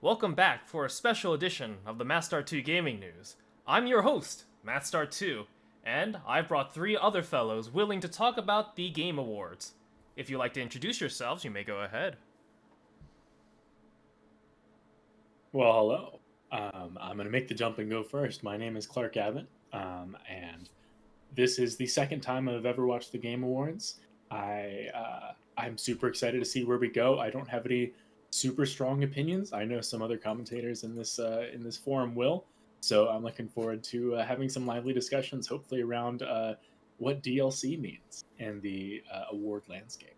welcome back for a special edition of the Matstar2 Gaming News. I'm your host, Matstar2, and I've brought three other fellows willing to talk about the Game Awards. If you'd like to introduce yourselves, you may go ahead. Well, hello. I'm going to make the jump and go first. My name is Clark Abbott, and this is the second time I've ever watched the Game Awards. I'm super excited to see where we go. I don't have any super strong opinions. I know some other commentators in this forum will, so I'm looking forward to having some lively discussions, hopefully around what DLC means in the award landscape.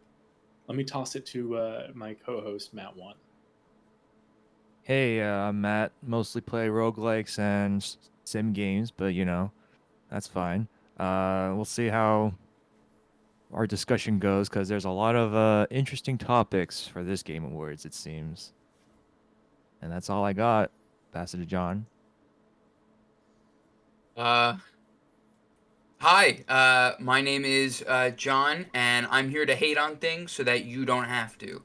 Let me toss it to my co-host Matt One. Hey, I'm Matt. Mostly play roguelikes and sim games, but that's fine. We'll see how our discussion goes because there's a lot of interesting topics for this Game Awards, it seems. And that's all I got. Pass it to John. Hi, my name is John, and I'm here to hate on things so that you don't have to.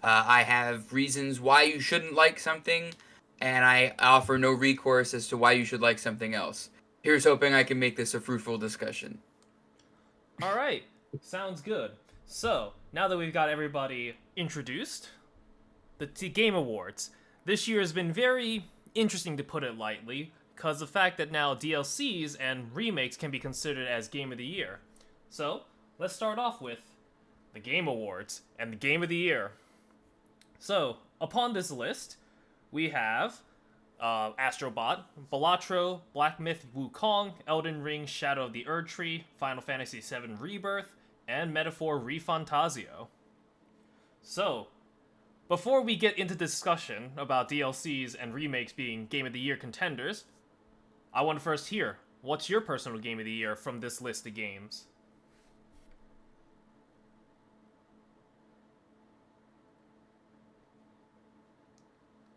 I have reasons why you shouldn't like something, and I offer no recourse as to why you should like something else. Here's hoping I can make this a fruitful discussion. Alright, sounds good. So, now that we've got everybody introduced, the Game Awards. This year has been very interesting, to put it lightly, because the fact that now DLCs and remakes can be considered as Game of the Year. So, let's start off with the Game Awards and the Game of the Year. So, upon this list, we have Astrobot, Balatro, Black Myth Wukong, Elden Ring Shadow of the Erdtree, Final Fantasy VII Rebirth, and Metaphor ReFantazio. So, before we get into discussion about DLCs and remakes being Game of the Year contenders, I want to first hear, what's your personal Game of the Year from this list of games?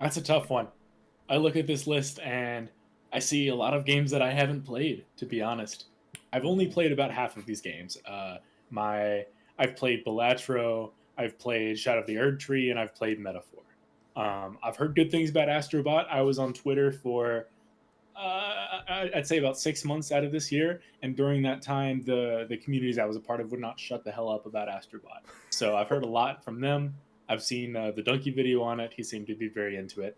That's a tough one. I look at this list and I see a lot of games that I haven't played, to be honest. I've only played about half of these games. I've played Balatro, I've played Shadow of the Erdtree, and I've played Metaphor. I've heard good things about Astrobot. I was on Twitter for I'd say about 6 months out of this year, and during that time, the communities I was a part of would not shut the hell up about Astrobot. So I've heard a lot from them. I've seen the Donkey video on it. He seemed to be very into it.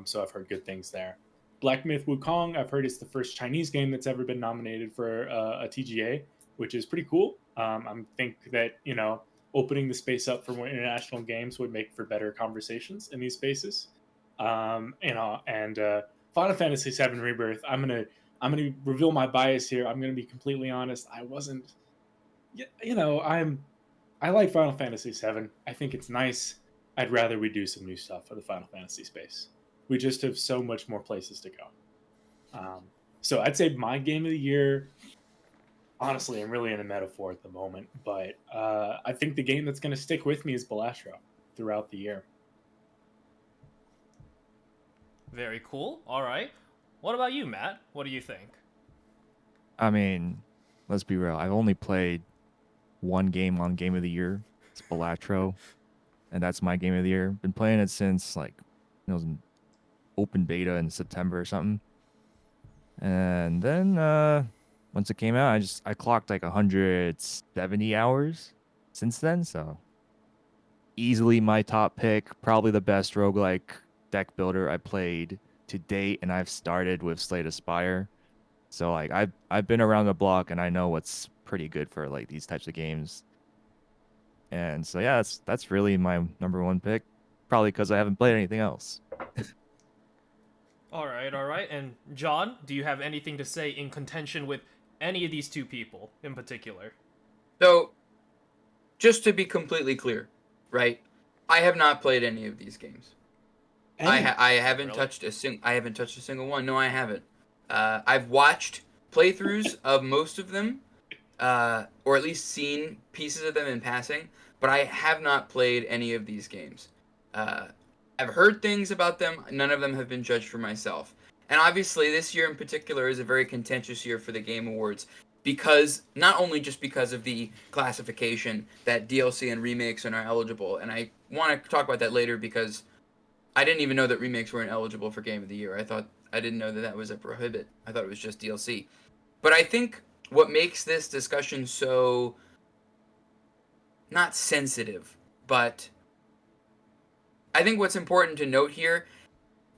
So I've heard good things there. Black Myth Wukong, I've heard it's the first Chinese game that's ever been nominated for a TGA, which is pretty cool. I think that, opening the space up for more international games would make for better conversations in these spaces. And Final Fantasy VII Rebirth, I'm gonna reveal my bias here. I'm gonna be completely honest. I wasn't, I like Final Fantasy VII. I think it's nice. I'd rather we do some new stuff for the Final Fantasy space. We just have so much more places to go. So I'd say my game of the year, honestly, I'm really in a Metaphor at the moment, but I think the game that's going to stick with me is Balatro throughout the year. Very cool. Alright. What about you, Matt? What do you think? I mean, let's be real. I've only played one game on Game of the Year. It's Balatro, and that's my Game of the Year. Been playing it since it was in open beta in September or something. And then once it came out, I clocked like 170 hours since then, so easily my top pick, probably the best roguelike deck builder I played to date, and I've started with Slay the Spire. So I've been around the block and I know what's pretty good for like these types of games. And so yeah, that's really my number one pick, probably because I haven't played anything else. Alright. And John, do you have anything to say in contention with any of these two people in particular? So, just to be completely clear, right? I have not played any of these games. I haven't Really? touched I haven't touched a single one. No, I haven't. I've watched playthroughs of most of them, or at least seen pieces of them in passing, but I have not played any of these games. Uh, I've heard things about them. None of them have been judged for myself. And obviously, this year in particular is a very contentious year for the Game Awards because not only just because of the classification that DLC and remakes are not eligible, and I want to talk about that later because I didn't even know that remakes weren't eligible for Game of the Year. I didn't know that that was a prohibit. I thought it was just DLC. But I think what makes this discussion so not sensitive, but I think what's important to note here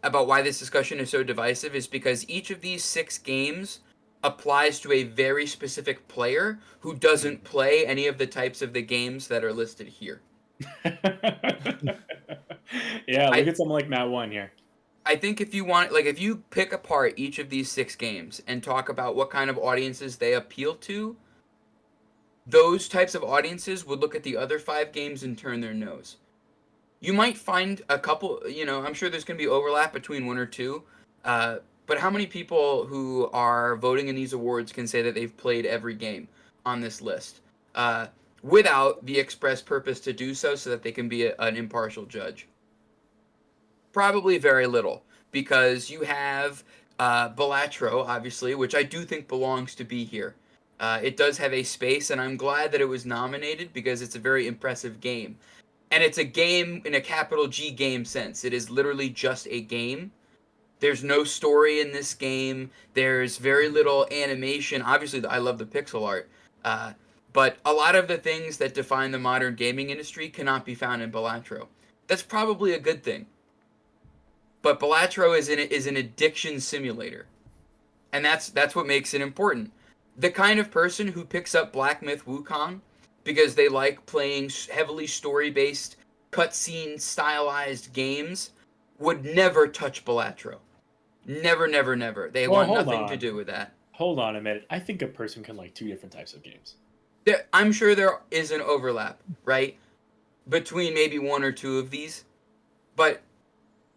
about why this discussion is so divisive is because each of these 6 games applies to a very specific player who doesn't play any of the types of the games that are listed here. Yeah, look I at someone like Matt One here. I think if you want, like, if you pick apart each of these 6 games and talk about what kind of audiences they appeal to, those types of audiences would look at the other 5 games and turn their nose. You might find a couple, I'm sure there's going to be overlap between 1 or 2, but how many people who are voting in these awards can say that they've played every game on this list without the express purpose to do so that they can be an impartial judge? Probably very little, because you have Balatro, obviously, which I do think belongs to be here. It does have a space, and I'm glad that it was nominated because it's a very impressive game. And it's a game in a capital G game sense. It is literally just a game. There's no story in this game. There's very little animation. Obviously, I love the pixel art. But a lot of the things that define the modern gaming industry cannot be found in Balatro. That's probably a good thing. But Balatro is an addiction simulator. And that's what makes it important. The kind of person who picks up Black Myth Wukong because they like playing heavily story-based, cutscene stylized games would never touch Balatro. Never, never, never. They Well, want hold nothing to on. do with that. Hold on a minute. I think a person can like 2 different types of games. I'm sure there is an overlap, right? Between maybe 1 or 2 of these. But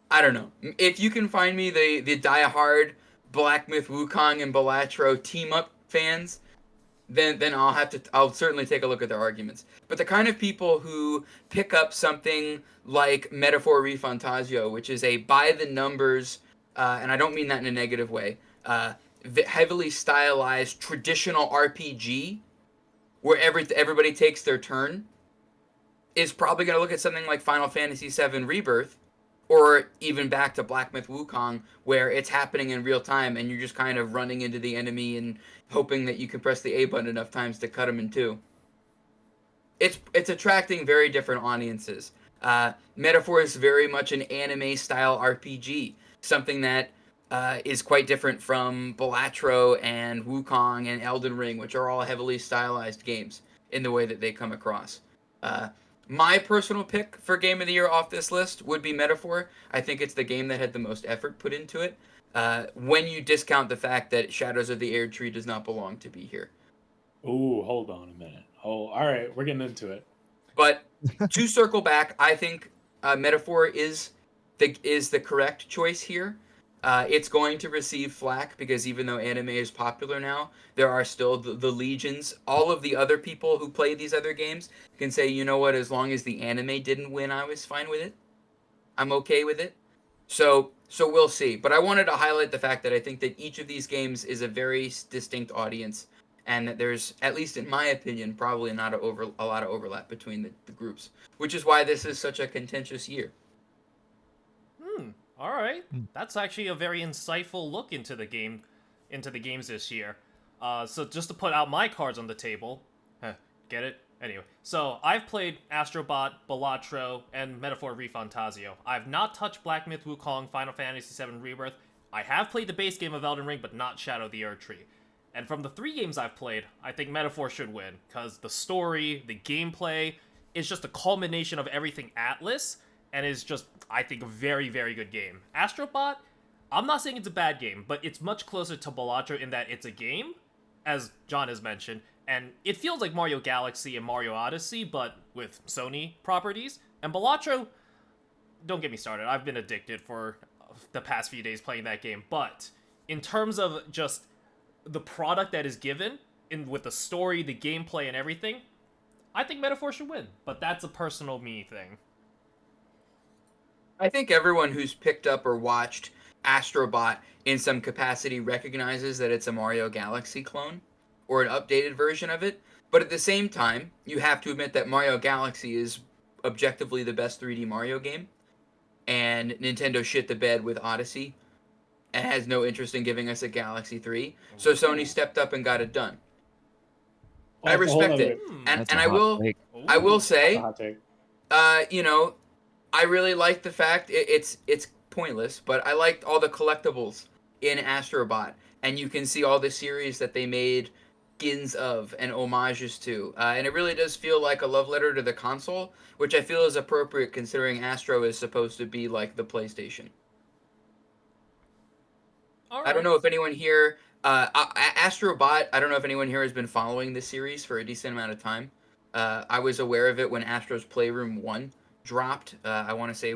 I don't know. If you can find me the die-hard Black Myth Wukong and Balatro team-up fans, then I'll certainly take a look at their arguments. But the kind of people who pick up something like Metaphor Refantasio, which is a by the numbers, and I don't mean that in a negative way, heavily stylized traditional RPG where everybody takes their turn, is probably going to look at something like Final Fantasy VII Rebirth, or even back to Black Myth Wukong, where it's happening in real time and you're just kind of running into the enemy and hoping that you can press the A button enough times to cut them in two. It's attracting very different audiences. Metaphor is very much an anime-style RPG, something that is quite different from Balatro and Wukong and Elden Ring, which are all heavily stylized games in the way that they come across. My personal pick for Game of the Year off this list would be Metaphor. I think it's the game that had the most effort put into it. When you discount the fact that Shadows of the Erdtree does not belong to be here. Ooh, hold on a minute. Oh, all right, we're getting into it. But to circle back, I think Metaphor is the correct choice here. It's going to receive flack because even though anime is popular now, there are still the legions. All of the other people who play these other games can say, you know what, as long as the anime didn't win, I was fine with it. I'm okay with it. So we'll see. But I wanted to highlight the fact that I think that each of these games is a very distinct audience, and that there's, at least in my opinion, probably not a lot of overlap between the groups, which is why this is such a contentious year. All right, that's actually a very insightful look into the games this year. So just to put out my cards on the table, get it? Anyway, so I've played Astrobot, Balatro, and Metaphor Refantasio. I've not touched Black Myth Wukong, Final Fantasy VII Rebirth. I have played the base game of Elden Ring, but not Shadow of the Erdtree. And from the 3 games I've played, I think Metaphor should win, because the story, the gameplay, is just a culmination of everything Atlas, and is just, I think, a very, very good game. Astrobot, I'm not saying it's a bad game, but it's much closer to Balatro in that it's a game, as John has mentioned, and it feels like Mario Galaxy and Mario Odyssey, but with Sony properties. And Balatro, don't get me started, I've been addicted for the past few days playing that game, but in terms of just the product that is given, with the story, the gameplay, and everything, I think Metaphor should win, but that's a personal me thing. I think everyone who's picked up or watched Astrobot in some capacity recognizes that it's a Mario Galaxy clone or an updated version of it. But at the same time, you have to admit that Mario Galaxy is objectively the best 3D Mario game. And and Nintendo shit the bed with Odyssey and has no interest in giving us a Galaxy 3. So Sony stepped up and got it done. Well, I that's a whole respect nother- it. Hmm. And That's and a I hot will take. I will Ooh. That's a say, hot take. you know, I really like the fact it's pointless, but I liked all the collectibles in Astrobot, and you can see all the series that they made skins of and homages to, and it really does feel like a love letter to the console, which I feel is appropriate considering Astro is supposed to be like the PlayStation. All I don't right. know if anyone here, Astrobot. I don't know if anyone here has been following this series for a decent amount of time. I was aware of it when Astro's Playroom 1 dropped. I want to say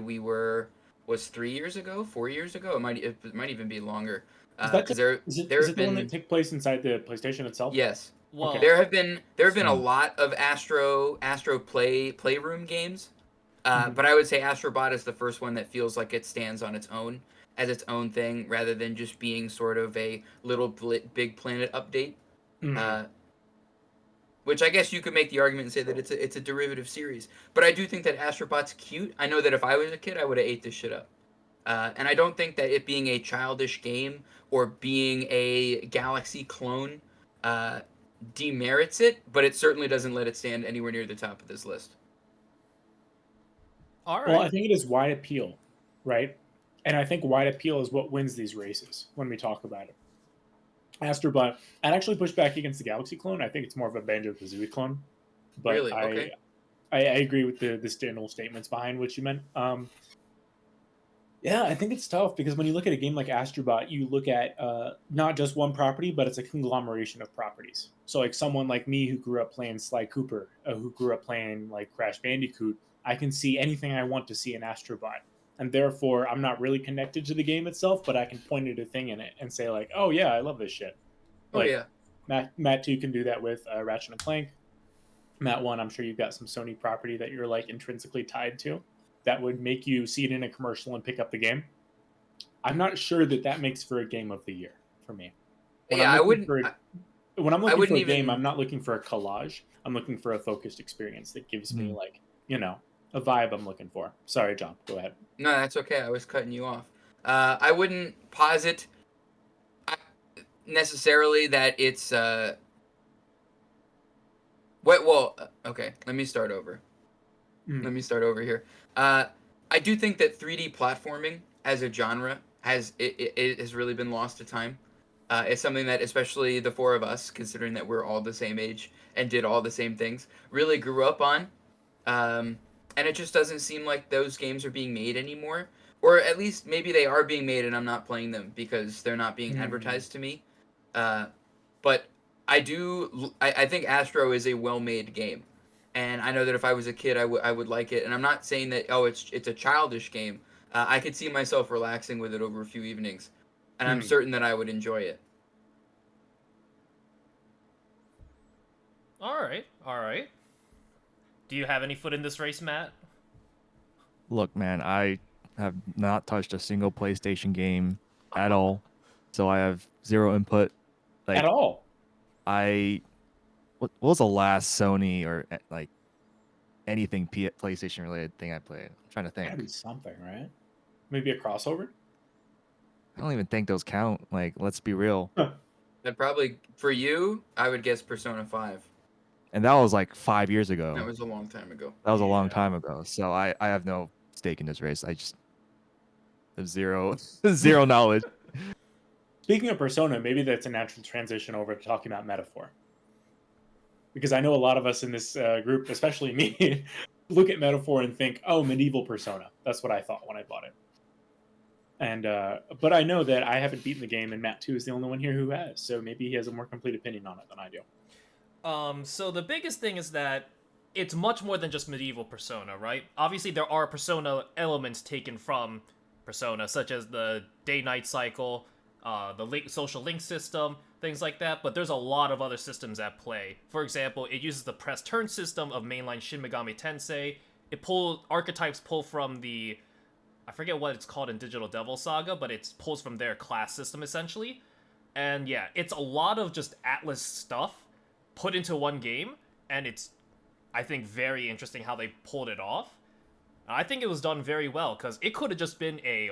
was 3 years ago, 4 years ago. It might even be longer. Is that Because is there have it the one that been, took place inside the PlayStation itself? yes, Well, Okay. there have been a Same. lot of Astro Playroom games. Mhm. But I would say Astrobot is the first one that feels like it stands on its own as its own thing, rather than just being sort of a little Big Planet update. Mhm. Which I guess you could make the argument and say that it's a derivative series. But I do think that Astrobot's cute. I know that if I was a kid, I would have ate this shit up. And I don't think that it being a childish game or being a Galaxy clone uh, demerits it, but it certainly doesn't let it stand anywhere near the top of this list. all Well, right. I think it is wide appeal, right? And I think wide appeal is what wins these races when we talk about it. Astrobot, I'd actually push back against the Galaxy clone. I think it's more of a Banjo Kazooie clone, but Really? Okay. I agree with the general statements behind what you meant. Yeah, I think it's tough because when you look at a game like Astrobot, you look at not just one property, but it's a conglomeration of properties. So, like someone like me who grew up playing Sly Cooper, who grew up playing like Crash Bandicoot, I can see anything I want to see in Astrobot, and therefore I'm not really connected to the game itself, but I can point at a thing in it and say like, "Oh yeah, I love this shit." Oh Like yeah. Matt 2 can do that with Ratchet and Clank. Matt 1, I'm sure you've got some Sony property that you're like intrinsically tied to that would make you see it in a commercial and pick up the game. I'm not sure that that makes for a game of the year for me. When Yeah, I'm I looking wouldn't. for when I'm I looking for wouldn't a game, I'm even. not looking for a collage. I'm looking for a focused experience that gives me Mm. like, a vibe I'm looking for. Sorry, John, go ahead. No, that's okay. I was cutting you off. I wouldn't posit uh, necessarily that it's. Okay. Let me start over. Mm. Let me start over here. Uh, I do think that 3D platforming as a genre it has really been lost to time. It's something that, especially the four of us, considering that we're all the same age and did all the same things, really grew up on. And it just doesn't seem like those games are being made anymore. Or at least maybe they are being made and I'm not playing them because they're not being Mm. advertised to me. Uh, but I think Astro is a well-made game. And I know that if I was a kid, I would like it. And I'm not saying that, oh, it's a childish game. I could see myself relaxing with it over a few evenings. And I'm Mm. certain that I would enjoy it. All right. All right. Do you have any foot in this race, Matt? Look, man, I have not touched a single PlayStation game at all, so I have zero input. At Like, all. what was the last Sony or like anything PlayStation related thing I played? I'm trying to Gotta think. be something, right? Maybe a crossover? I don't even think those count. Like, let's be real. And probably, for you, I would guess Persona 5. And that was like 5 years That ago. was a long time ago. That was a long Yeah. time ago. So I have no stake in this race. I just have zero zero knowledge. Speaking of Persona, maybe that's a natural transition over to talking about Metaphor. Because I know a lot of us in this group, especially me, look at Metaphor and think, "Oh, medieval Persona." That's what I thought when I bought it. And but I know that I haven't beaten the game, and Matt 2 is the only one here who has. So maybe he has a more complete opinion on it than I do. So the biggest thing is that it's much more than just medieval Persona, right? Obviously, there are Persona elements taken from Persona, such as the day-night cycle, the social link system, things like that. But there's a lot of other systems at play. For example, it uses the press turn system of mainline Shin Megami Tensei. Archetypes pull from the, I forget what it's called in Digital Devil Saga, but it pulls from their class system essentially. And yeah, it's a lot of just Atlas stuff put into one game, and it's, I think, very interesting how they pulled it off. I think it was done very well because it could have just been a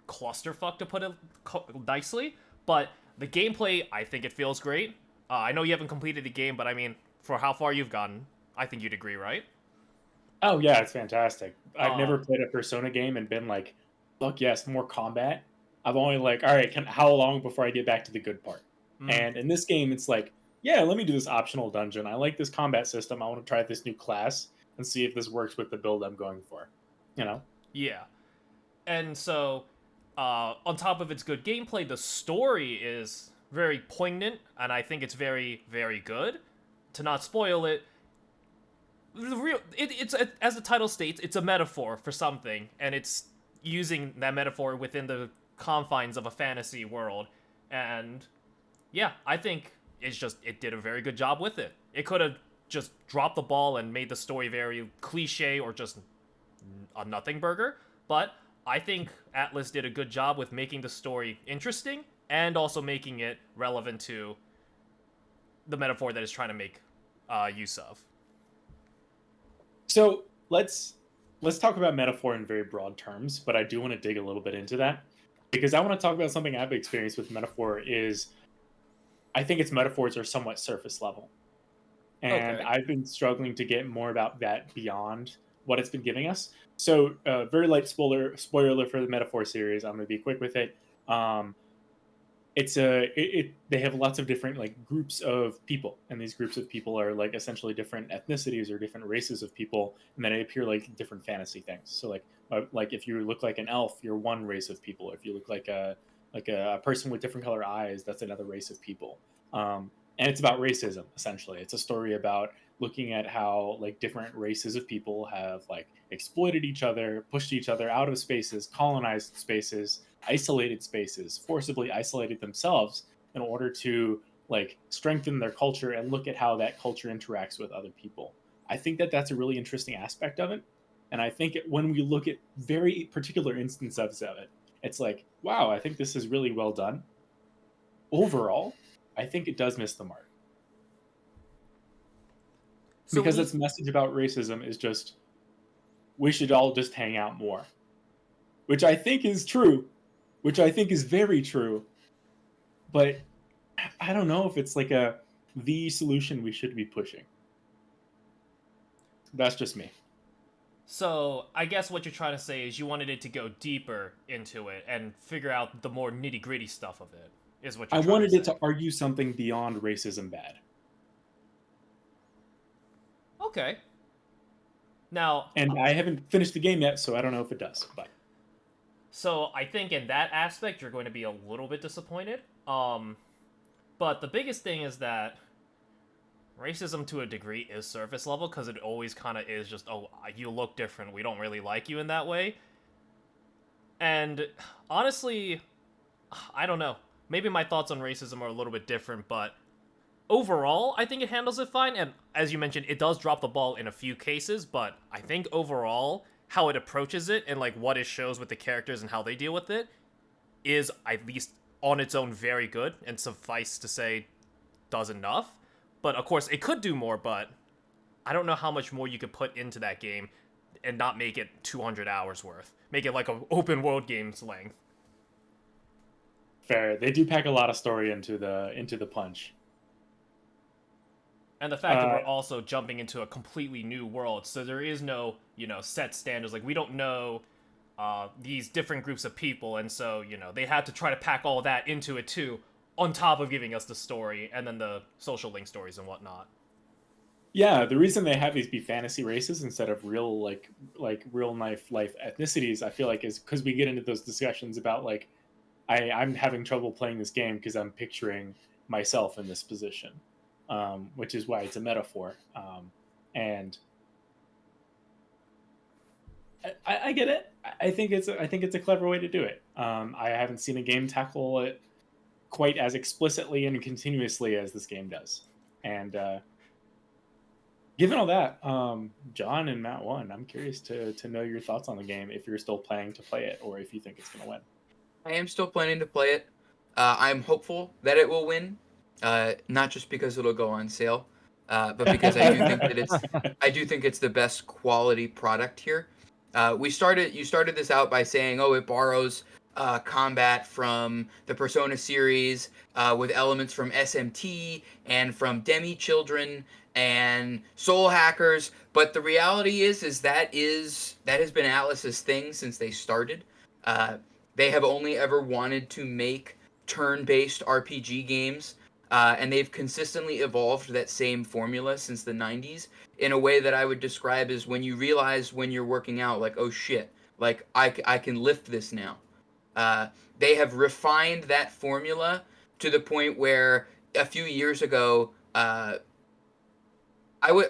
clusterfuck, to put it nicely, but the gameplay, I think it feels great. I know you haven't completed the game, but I mean, for how far you've gotten, I think you'd agree, right? Oh yeah, it's fantastic. I've Uh, never played a Persona game and been like, fuck yes, more combat. I've only like, all right, how long before I get back to the good part? mm, And in this game, it's like, yeah, let me do this optional dungeon. I like this combat system. I want to try this new class and see if this works with the build I'm going for. You know? yeah. And so, on top of its good gameplay, the story is very poignant, and I think it's very, very good. To not spoil it, it's as the title states, it's a metaphor for something, and it's using that metaphor within the confines of a fantasy world. And yeah, I think it did a very good job with it. It could have just dropped the ball and made the story very cliche or just a nothing burger, but I think Atlas did a good job with making the story interesting and also making it relevant to the metaphor that it's trying to make use of. So let's talk about metaphor in very broad terms, but I do want to dig a little bit into that because I want to talk about something I've experienced with metaphor is I think its metaphors are somewhat surface level. And Okay. I've been struggling to get more about that beyond what it's been giving us. So, very light spoiler for the metaphor series. I'm going to be quick with it. Um, they have lots of different like groups of people, and these groups of people are like essentially different ethnicities or different races of people, and then they appear like different fantasy things. So like if you look like an elf, you're one race of people. If you look like a person with different color eyes, that's another race of people. And it's about racism essentially. It's a story about looking at how like different races of people have like exploited each other, pushed each other out of spaces, colonized spaces, isolated spaces, forcibly isolated themselves in order to like strengthen their culture and look at how that culture interacts with other people. I think that that's a really interesting aspect of it. And I think when we look at very particular instances of it, it's like, wow, I think this is really well done. Overall, I think it does miss the mark So when because you its message about racism is just we should all just hang out more, which I think is true, which I think is very true. But I don't know if it's like the solution we should be pushing. That's just me. So I guess what you're trying to say is you wanted it to go deeper into it and figure out the more nitty gritty stuff of it. Is what I you're trying to wanted it say. to argue something beyond racism bad. Okay. Now, And I haven't finished the game yet, so I don't know if it does. But so I think in that aspect you're going to be a little bit disappointed. But the biggest thing is that racism to a degree is surface level because it always kind of is just, oh, you look different, we don't really like you in that way. And honestly, I don't know. Maybe my thoughts on racism are a little bit different, but overall, I think it handles it fine. And as you mentioned, it does drop the ball in a few cases, but I think overall, how it approaches it and like what it shows with the characters and how they deal with it is at least on its own very good and suffice to say does enough. But of course, it could do more, but I don't know how much more you could put into that game and not make it 200 hours worth. Make it like an open world game's length. fair, they do pack a lot of story into the punch. And the fact that Uh, we're also jumping into a completely new world, so there is no, set standards. Like, we don't know these different groups of people, and so, they had to try to pack all that into it too, on top of giving us the story and then the social link stories and whatnot. yeah, the reason they have these be fantasy races instead of real like real life ethnicities, I feel like is because we get into those discussions about like I'm having trouble playing this game because I'm picturing myself in this position, which is why it's a metaphor. And I get it. I think it's a clever way to do it. I haven't seen a game tackle it quite as explicitly and continuously as this game does. And given all that, John and Matt won. I'm curious to know your thoughts on the game if you're still planning to play it or if you think it's going to win. I am still planning to play it. I'm hopeful that it will win, not just because it'll go on sale, but because I do think that I do think it's the best quality product here. You started this out by saying, oh, it borrows combat from the Persona series with elements from SMT and from Demi Children and Soul Hackers. But the reality is that has been Atlus's thing since they started. Uh, they have only ever wanted to make turn-based RPG games, and they've consistently evolved that same formula since the 90s in a way that I would describe as when you realize when you're working out, like, oh shit, like I can lift this now. Uh, they have refined that formula to the point where a few years ago, I would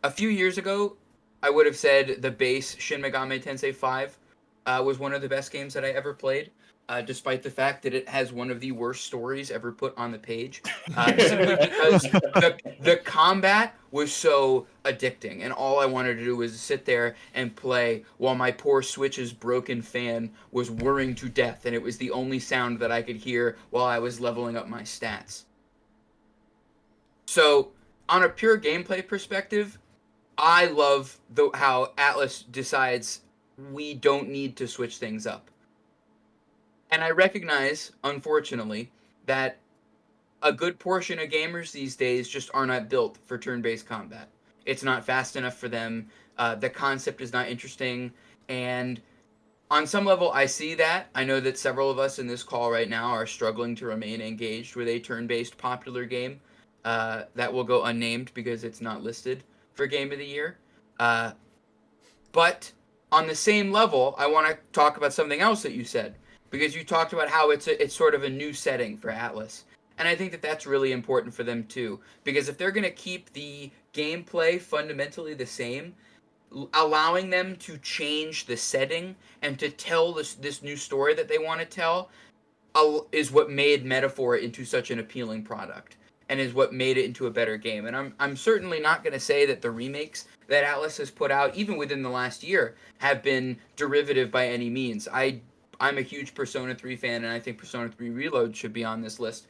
a few years ago, I would have said the base Shin Megami Tensei 5 was one of the best games that I ever played, despite the fact that it has one of the worst stories ever put on the page, simply because the combat was so addicting, and all I wanted to do was sit there and play while my poor Switch's broken fan was whirring to death, and it was the only sound that I could hear while I was leveling up my stats. So, on a pure gameplay perspective, I love how Atlas decides we don't need to switch things up. And I recognize, unfortunately, that a good portion of gamers these days just are not built for turn-based combat. It's not fast enough for them. The concept is not interesting. And on some level, I see that. I know that several of us in this call right now are struggling to remain engaged with a turn-based popular game that will go unnamed because it's not listed for Game of the Year. Uh, but on the same level, I want to talk about something else that you said, because you talked about how it's sort of a new setting for Atlas. And I think that that's really important for them too, because if they're going to keep the gameplay fundamentally the same, allowing them to change the setting and to tell this new story that they want to tell is what made Metaphor into such an appealing product and is what made it into a better game. And I'm certainly not going to say that the remakes that Atlas has put out, even within the last year, have been derivative by any means. I'm a huge Persona 3 fan, and I think Persona 3 Reload should be on this list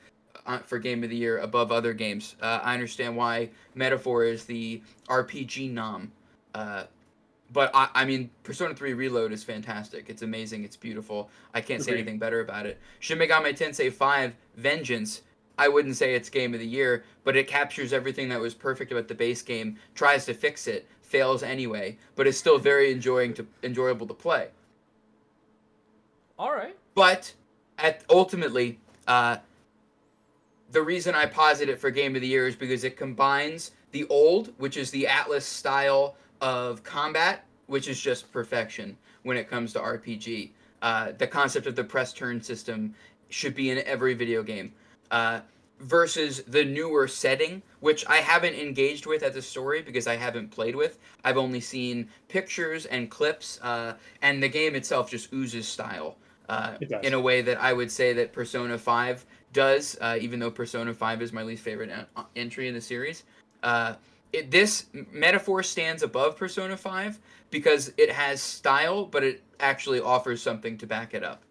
for Game of the Year above other games. I understand why Metaphor is the RPG nom. But I mean, Persona 3 Reload is fantastic. It's amazing. It's beautiful. I can't say Agreed. anything better about it. Shin Megami Tensei 5 Vengeance, I wouldn't say it's Game of the Year, but it captures everything that was perfect about the base game, tries to fix it, fails anyway, but is still very enjoyable to play. All right. But ultimately, the reason I posit it for Game of the Year is because it combines the old, which is the Atlas style of combat, which is just perfection when it comes to RPG. The concept of the press turn system should be in every video game. Versus the newer setting, which I haven't engaged with as a story because I haven't played with. I've only seen pictures and clips, and the game itself just oozes style It does. in a way that I would say that Persona 5 does, even though Persona 5 is my least favorite entry in the series. This Metaphor stands above Persona 5 because it has style, but it actually offers something to back it up.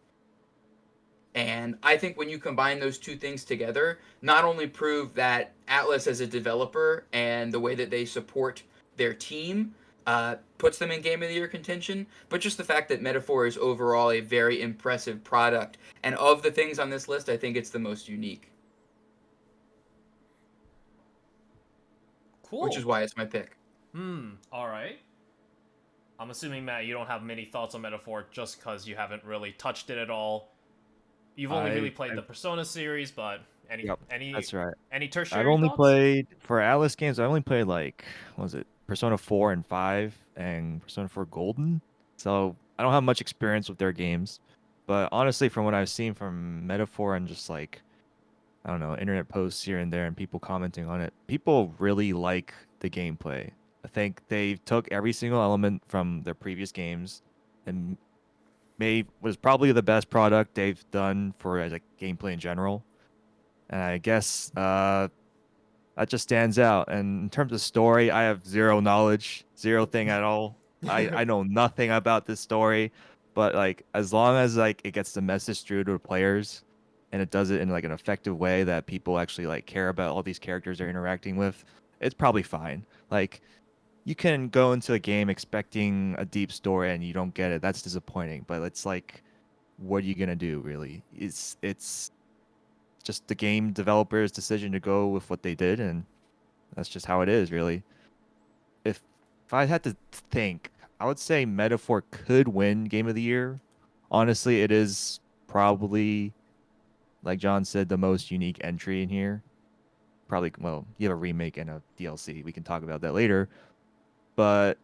And I think when you combine those two things together, not only prove that Atlas as a developer and the way that they support their team puts them in Game of the Year contention, but just the fact that Metaphor is overall a very impressive product. And of the things on this list, I think it's the most unique. Cool. Which is why it's my pick. All right. I'm assuming, Matt, you don't have many thoughts on Metaphor just because you haven't really touched it at all. You've only really played the Persona series, but any That's right. any tertiary I've only thoughts? played for Atlas games. I only played like what was it Persona 4 and 5 and Persona 4 Golden. So I don't have much experience with their games. But honestly, from what I've seen from Metaphor and just like I don't know internet posts here and there and people commenting on it, people really like the gameplay. I think they took every single element from their previous games and was probably the best product they've done for as a gameplay in general. And I guess that just stands out. And in terms of story, I have zero knowledge, zero thing at all. I know nothing about this story, but like as long as like it gets the message through to the players and it does it in like an effective way that people actually like care about all these characters they're interacting with, it's probably fine. Like you can go into a game expecting a deep story and you don't get it. That's disappointing. But it's like, what are you gonna do? Really, it's just the game developer's decision to go with what they did, and that's just how it is, really. If if I had to think, I would say Metaphor could win Game of the Year. Honestly, it is probably, like John said, the most unique entry in here. Probably, well, you have a remake and a DLC. We can talk about that later. But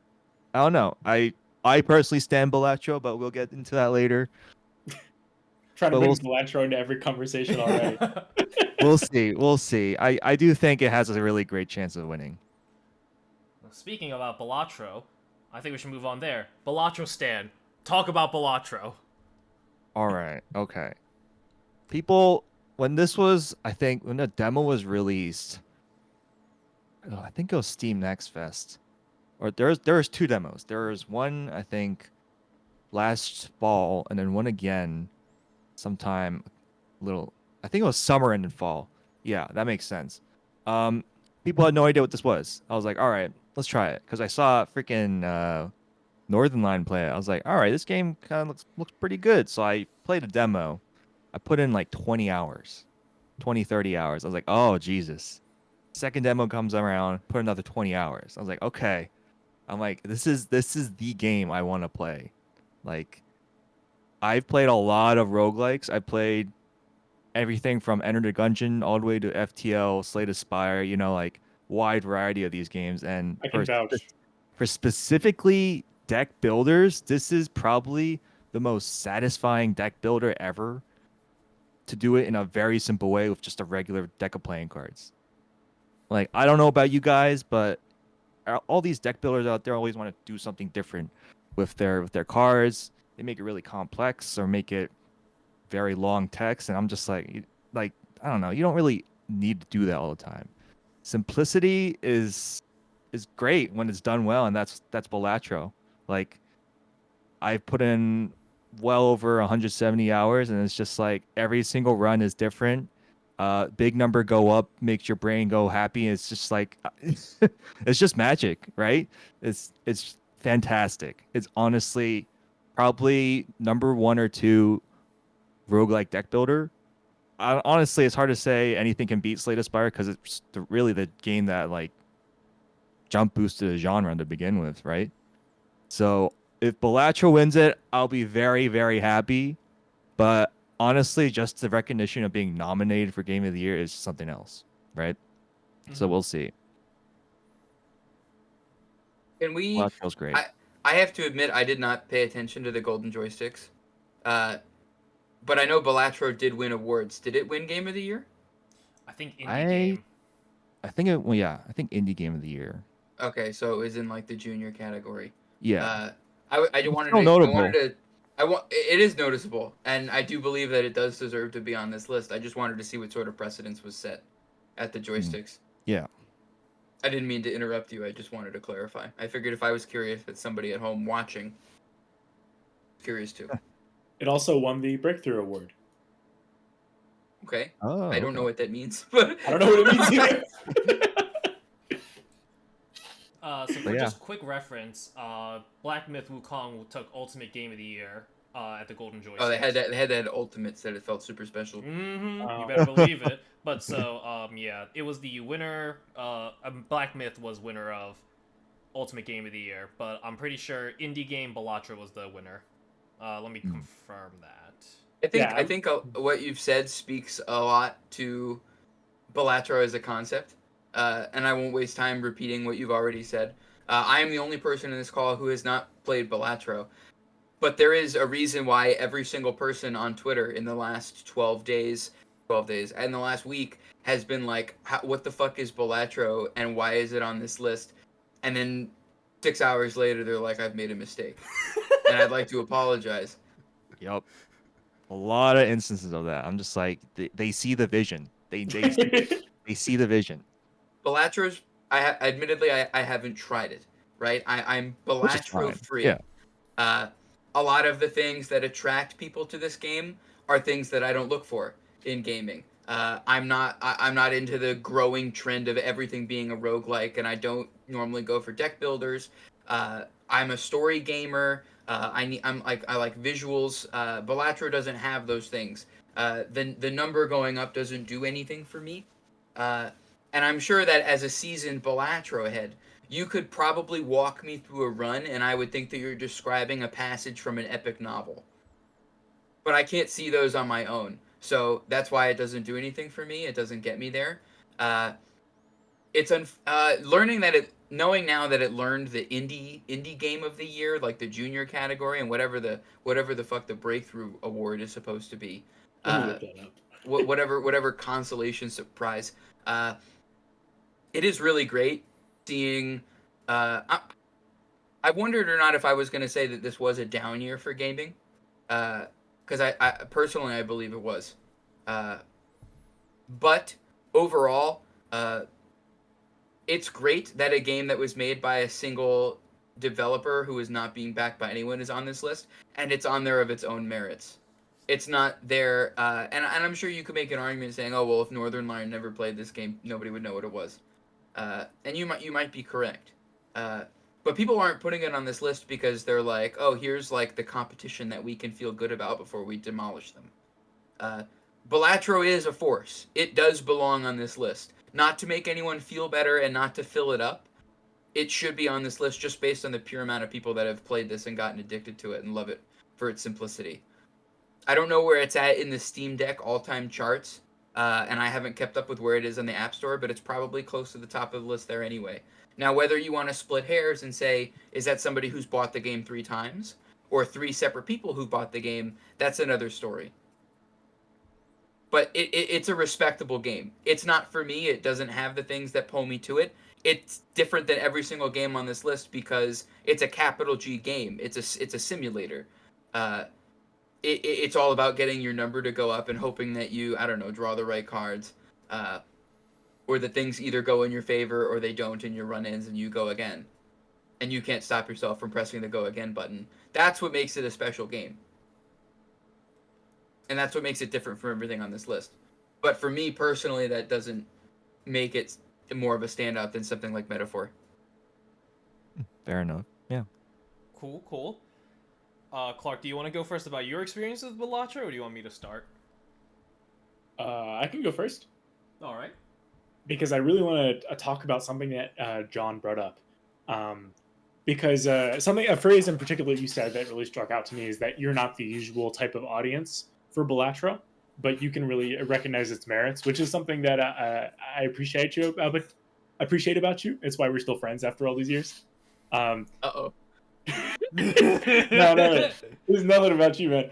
I don't know. I personally stand Balatro, but we'll get into that later. Trying to But bring Balatro into every conversation already. we'll see. We'll see. I do think it has a really great chance of winning. Speaking about Balatro, I think we should move on there. Balatro Stan. Talk about Balatro. All right. Okay. People, when this was, I think, when the demo was released, I think it was Steam Next Fest, or there was two demos. There was one, I think, last fall, and then one again sometime little. I think it was summer and then fall. Yeah, that makes sense. Um, People had no idea what this was. I was like, all right, let's try it, because I saw freaking Northern Line play it. I was like, all right, this game kind of looks pretty good. So I played a demo. I put in like 20 hours, 20, 30 hours. I was like, oh, Jesus. Second demo comes around, put another 20 hours. I was like, okay. I'm like, this is the game I want to play. Like, I've played a lot of roguelikes. I played everything from Enter the Gungeon all the way to FTL, Slay the Spire, like wide variety of these games. And I can vouch. for specifically deck builders, this is probably the most satisfying deck builder ever, to do it in a very simple way with just a regular deck of playing cards. Like, I don't know about you guys, but all these deck builders out there always want to do something different with their cards. They make it really complex or make it very long text, and I'm just like I don't know. You don't really need to do that all the time. Simplicity is great when it's done well, and that's Balatro. Like, I've put in well over 170 hours, and it's just like every single run is different. Big number go up makes your brain go happy. It's just like it's just magic, right? It's fantastic. It's honestly probably number one or two roguelike deck builder. Honestly, it's hard to say anything can beat Slay the Spire, because it's really the game that like jump boosted the genre to begin with, right? So if Balatro wins it, I'll be very, very happy. But honestly, just the recognition of being nominated for Game of the Year is something else, right? So we'll see. Can we? Balatro's great. I have to admit I did not pay attention to the golden joysticks, but I know Balatro did win awards. Did it win Game of the Year? I think indie I game. I think it. Well, yeah, I think Indie Game of the Year. Okay, so it was in like the junior category. Yeah, Uh, I it's wanted still to I notable. wanted to I want it is noticeable, and I do believe that it does deserve to be on this list. I just wanted to see what sort of precedence was set at the joysticks. Yeah. I didn't mean to interrupt you. I just wanted to clarify. I figured if I was curious that somebody at home watching was curious too. It also won the Breakthrough Award. Okay. Oh, I don't okay. know what that means, but I don't know what it means either. So for yeah. just quick reference, Black Myth Wukong took Ultimate Game of the Year at the Golden Joystick. oh, they had that ultimate that it felt super special. Mm-hmm. Oh. You better believe it. But so, yeah, it was the winner. Black Myth was winner of Ultimate Game of the Year, but I'm pretty sure Indie Game Balatro was the winner. Let me confirm that. I think what you've said speaks a lot to Balatro as a concept, and I won't waste time repeating what you've already said. I am the only person in this call who has not played Balatro, but there is a reason why every single person on Twitter in the last 12 days, and the last week has been like, what the fuck is Balatro, and why is it on this list? And then 6 hours later, they're like, I've made a mistake, and I'd like to apologize. Yep. A lot of instances of that. I'm just like, they see the vision. They see the vision. Balatro's, admittedly, I haven't tried it, right? I'm Which is Balatro fine. free. Yeah. A lot of the things that attract people to this game are things that I don't look for in gaming. I'm not into the growing trend of everything being a roguelike, and I don't normally go for deck builders. I'm a story gamer. I like visuals. Balatro doesn't have those things. The number going up doesn't do anything for me. And I'm sure that as a seasoned Balatro head, you could probably walk me through a run, and I would think that you're describing a passage from an epic novel. But I can't see those on my own, so that's why it doesn't do anything for me. It doesn't get me there. Uh, learning that knowing now that it learned the indie game of the year, like the junior category, and whatever the fuck the breakthrough award is supposed to be. Let me look that up. Whatever consolation prize. It is really great seeing. I wondered or not if I was going to say that this was a down year for gaming, because I personally I believe it was, but overall, it's great that a game that was made by a single developer who is not being backed by anyone is on this list, and it's on there of its own merits. It's not there, and I'm sure you could make an argument saying, "Oh well, if Northern Lion never played this game, nobody would know what it was," and you might be correct, but people aren't putting it on this list because they're like, "Oh, here's like the competition that we can feel good about before we demolish them." Balatro is a force. It does belong on this list. Not to make anyone feel better and not to fill it up. It should be on this list just based on the pure amount of people that have played this and gotten addicted to it and love it for its simplicity. I don't know where it's at in the Steam Deck all-time charts, and I haven't kept up with where it is on the App Store, but it's probably close to the top of the list there anyway. Now, whether you want to split hairs and say, is that somebody who's bought the game 3 times, or 3 separate people who bought the game, that's another story. But it's a respectable game. It's not for me. It doesn't have the things that pull me to it. It's different than every single game on this list because it's a capital G game. It's a simulator. It's all about getting your number to go up and hoping that you, I don't know, draw the right cards, or that things either go in your favor or they don't in your run-ins and you go again. And you can't stop yourself from pressing the go again button. That's what makes it a special game. And that's what makes it different from everything on this list. But for me personally, that doesn't make it more of a standout than something like Metaphor. Fair enough. Yeah. Cool. Clark, do you want to go first about your experience with Balatro, or do you want me to start? I can go first. All right. Because I really want to talk about something that John brought up. Because a phrase in particular you said that really struck out to me is that you're not the usual type of audience for Balatro, but you can really recognize its merits, which is something that I appreciate about you. It's why we're still friends after all these years. Uh-oh. No. There's nothing about you, man.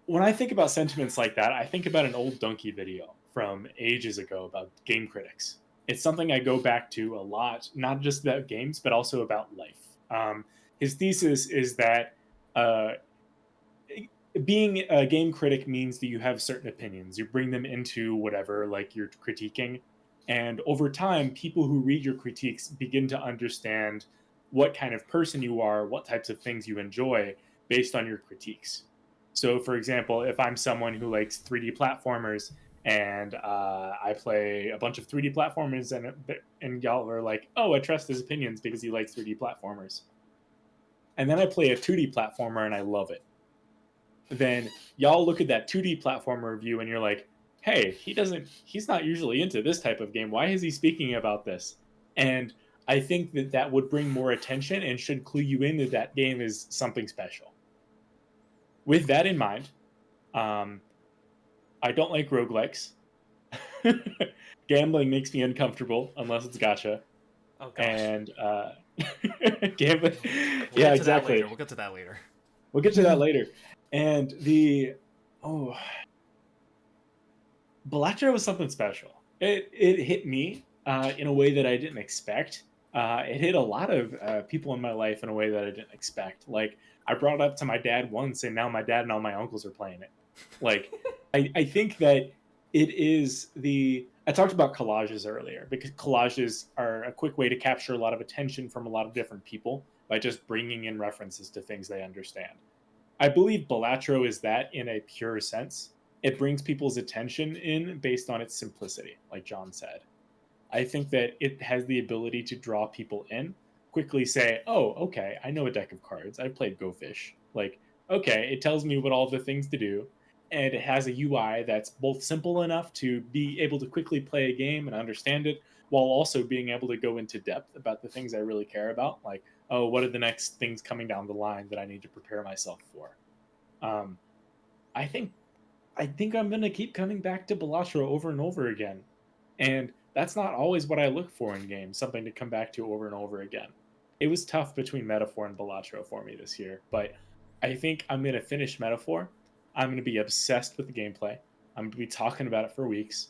When I think about sentiments like that, I think about an old Donkey video from ages ago about game critics. It's something I go back to a lot, not just about games, but also about life. His thesis is that being a game critic means that you have certain opinions. You bring them into whatever, like you're critiquing. And over time, people who read your critiques begin to understand what kind of person you are, what types of things you enjoy based on your critiques. So, for example, if I'm someone who likes 3D platformers and I play a bunch of 3D platformers and y'all are like, oh, I trust his opinions because he likes 3D platformers. And then I play a 2D platformer and I love it. Then y'all look at that 2D platformer review and you're like, hey, he's not usually into this type of game. Why is he speaking about this? And I think that would bring more attention and should clue you in that game is something special. With that in mind, I don't like roguelikes. Gambling makes me uncomfortable unless it's gacha. Oh gosh. And gambling. We'll Exactly. We'll get to that later. We'll get to that later. And Balatro was something special. It hit me in a way that I didn't expect. It hit a lot of people in my life in a way that I didn't expect. Like, I brought it up to my dad once, and now my dad and all my uncles are playing it. Like, I think that it is I talked about collages earlier, because collages are a quick way to capture a lot of attention from a lot of different people by just bringing in references to things they understand. I believe Balatro is that in a pure sense. It brings people's attention in based on its simplicity, like John said. I think that it has the ability to draw people in, quickly say, oh, okay, I know a deck of cards. I've played Go Fish. Like, okay, it tells me what all the things to do. And it has a UI that's both simple enough to be able to quickly play a game and understand it, while also being able to go into depth about the things I really care about. Like, oh, what are the next things coming down the line that I need to prepare myself for? Um, I think I'm gonna keep coming back to Balatro over and over again. And that's not always what I look for in games, something to come back to over and over again. It was tough between Metaphor and Balatro for me this year, but I think I'm gonna finish Metaphor. I'm gonna be obsessed with the gameplay. I'm gonna be talking about it for weeks.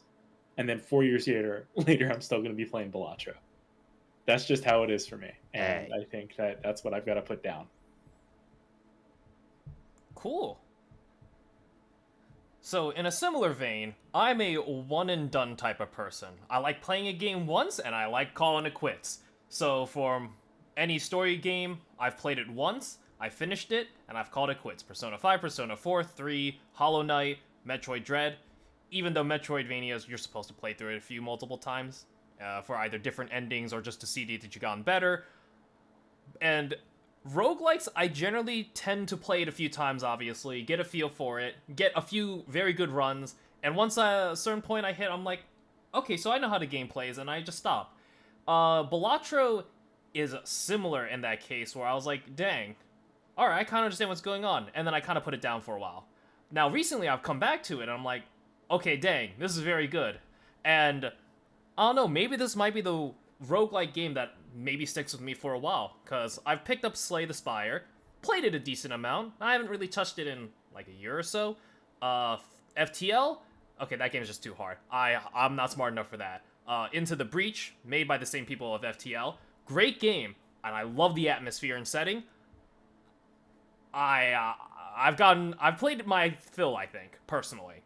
And then 4 years later I'm still gonna be playing Balatro. That's just how it is for me. And Hey. I think that that's what I've got to put down. Cool. So, in a similar vein, I'm a one and done type of person. I like playing a game once and I like calling it quits. So, for any story game, I've played it once, I finished it, and I've called it quits. Persona 5, Persona 4, 3, Hollow Knight, Metroid Dread. Even though Metroidvanias, you're supposed to play through it a few multiple times for either different endings or just to see that you've gotten better. And roguelikes, I generally tend to play it a few times, obviously, get a feel for it, get a few very good runs, and once a certain point I hit, I'm like, okay, so I know how the game plays, and I just stop. Balatro is similar in that case, where I was like, dang, alright, I kind of understand what's going on, and then I kind of put it down for a while. Now, recently I've come back to it, and I'm like, okay, dang, this is very good. And I don't know, maybe this might be the roguelike game that maybe sticks with me for a while, because I've picked up Slay the Spire, played it a decent amount, I haven't really touched it in like a year or so. FTL? Okay, that game is just too hard. I'm not smart enough for that. Into the Breach, made by the same people of FTL. Great game, and I love the atmosphere and setting. I've played my fill, I think, personally.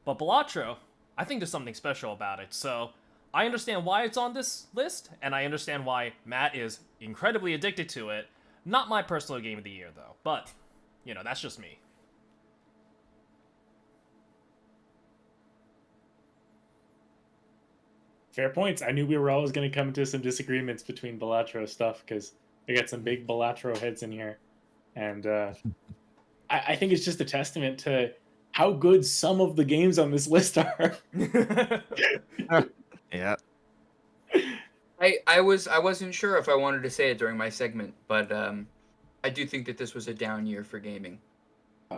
But Balatro, I think there's something special about it, so I understand why it's on this list, and I understand why Matt is incredibly addicted to it. Not my personal game of the year, though, but, you know, that's just me. Fair points. I knew we were always going to come into some disagreements between Balatro stuff because we got some big Balatro heads in here. And I think it's just a testament to how good some of the games on this list are. Yeah. I wasn't sure if I wanted to say it during my segment, but I do think that this was a down year for gaming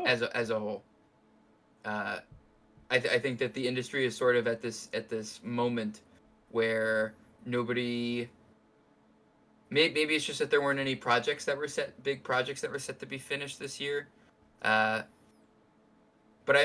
as a whole. I think that the industry is sort of at this moment where nobody. Maybe it's just that there weren't any big projects that were set to be finished this year. But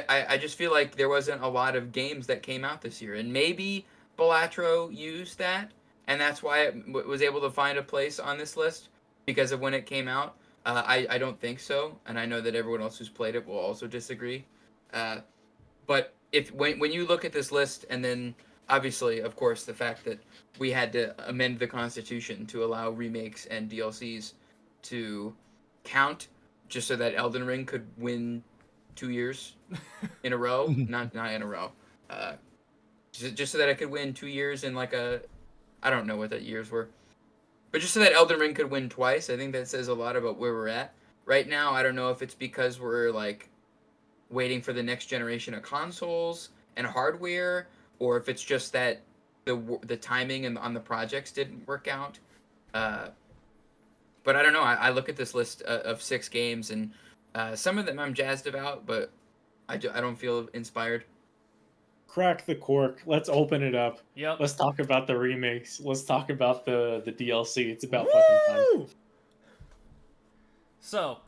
I just feel like there wasn't a lot of games that came out this year, and maybe Balatro used that, and that's why it was able to find a place on this list because of when it came out. I don't think so, and I know that everyone else who's played it will also disagree. But when you look at this list, and then obviously, of course, the fact that we had to amend the Constitution to allow remakes and DLCs to count, just so that Elden Ring could win 2 years in a row, not in a row, just so that it could win 2 years in like I don't know what that years were, but just so that Elden Ring could win twice. I think that says a lot about where we're at right now. I don't know if it's because we're like waiting for the next generation of consoles and hardware, or if it's just that the timing and on the projects didn't work out. But I don't know. I look at this list of 6 games, and some of them I'm jazzed about, but I don't feel inspired. Crack the cork. Let's open it up. Yep. Let's talk about the remakes. Let's talk about the DLC. It's about fucking time. Woo! So,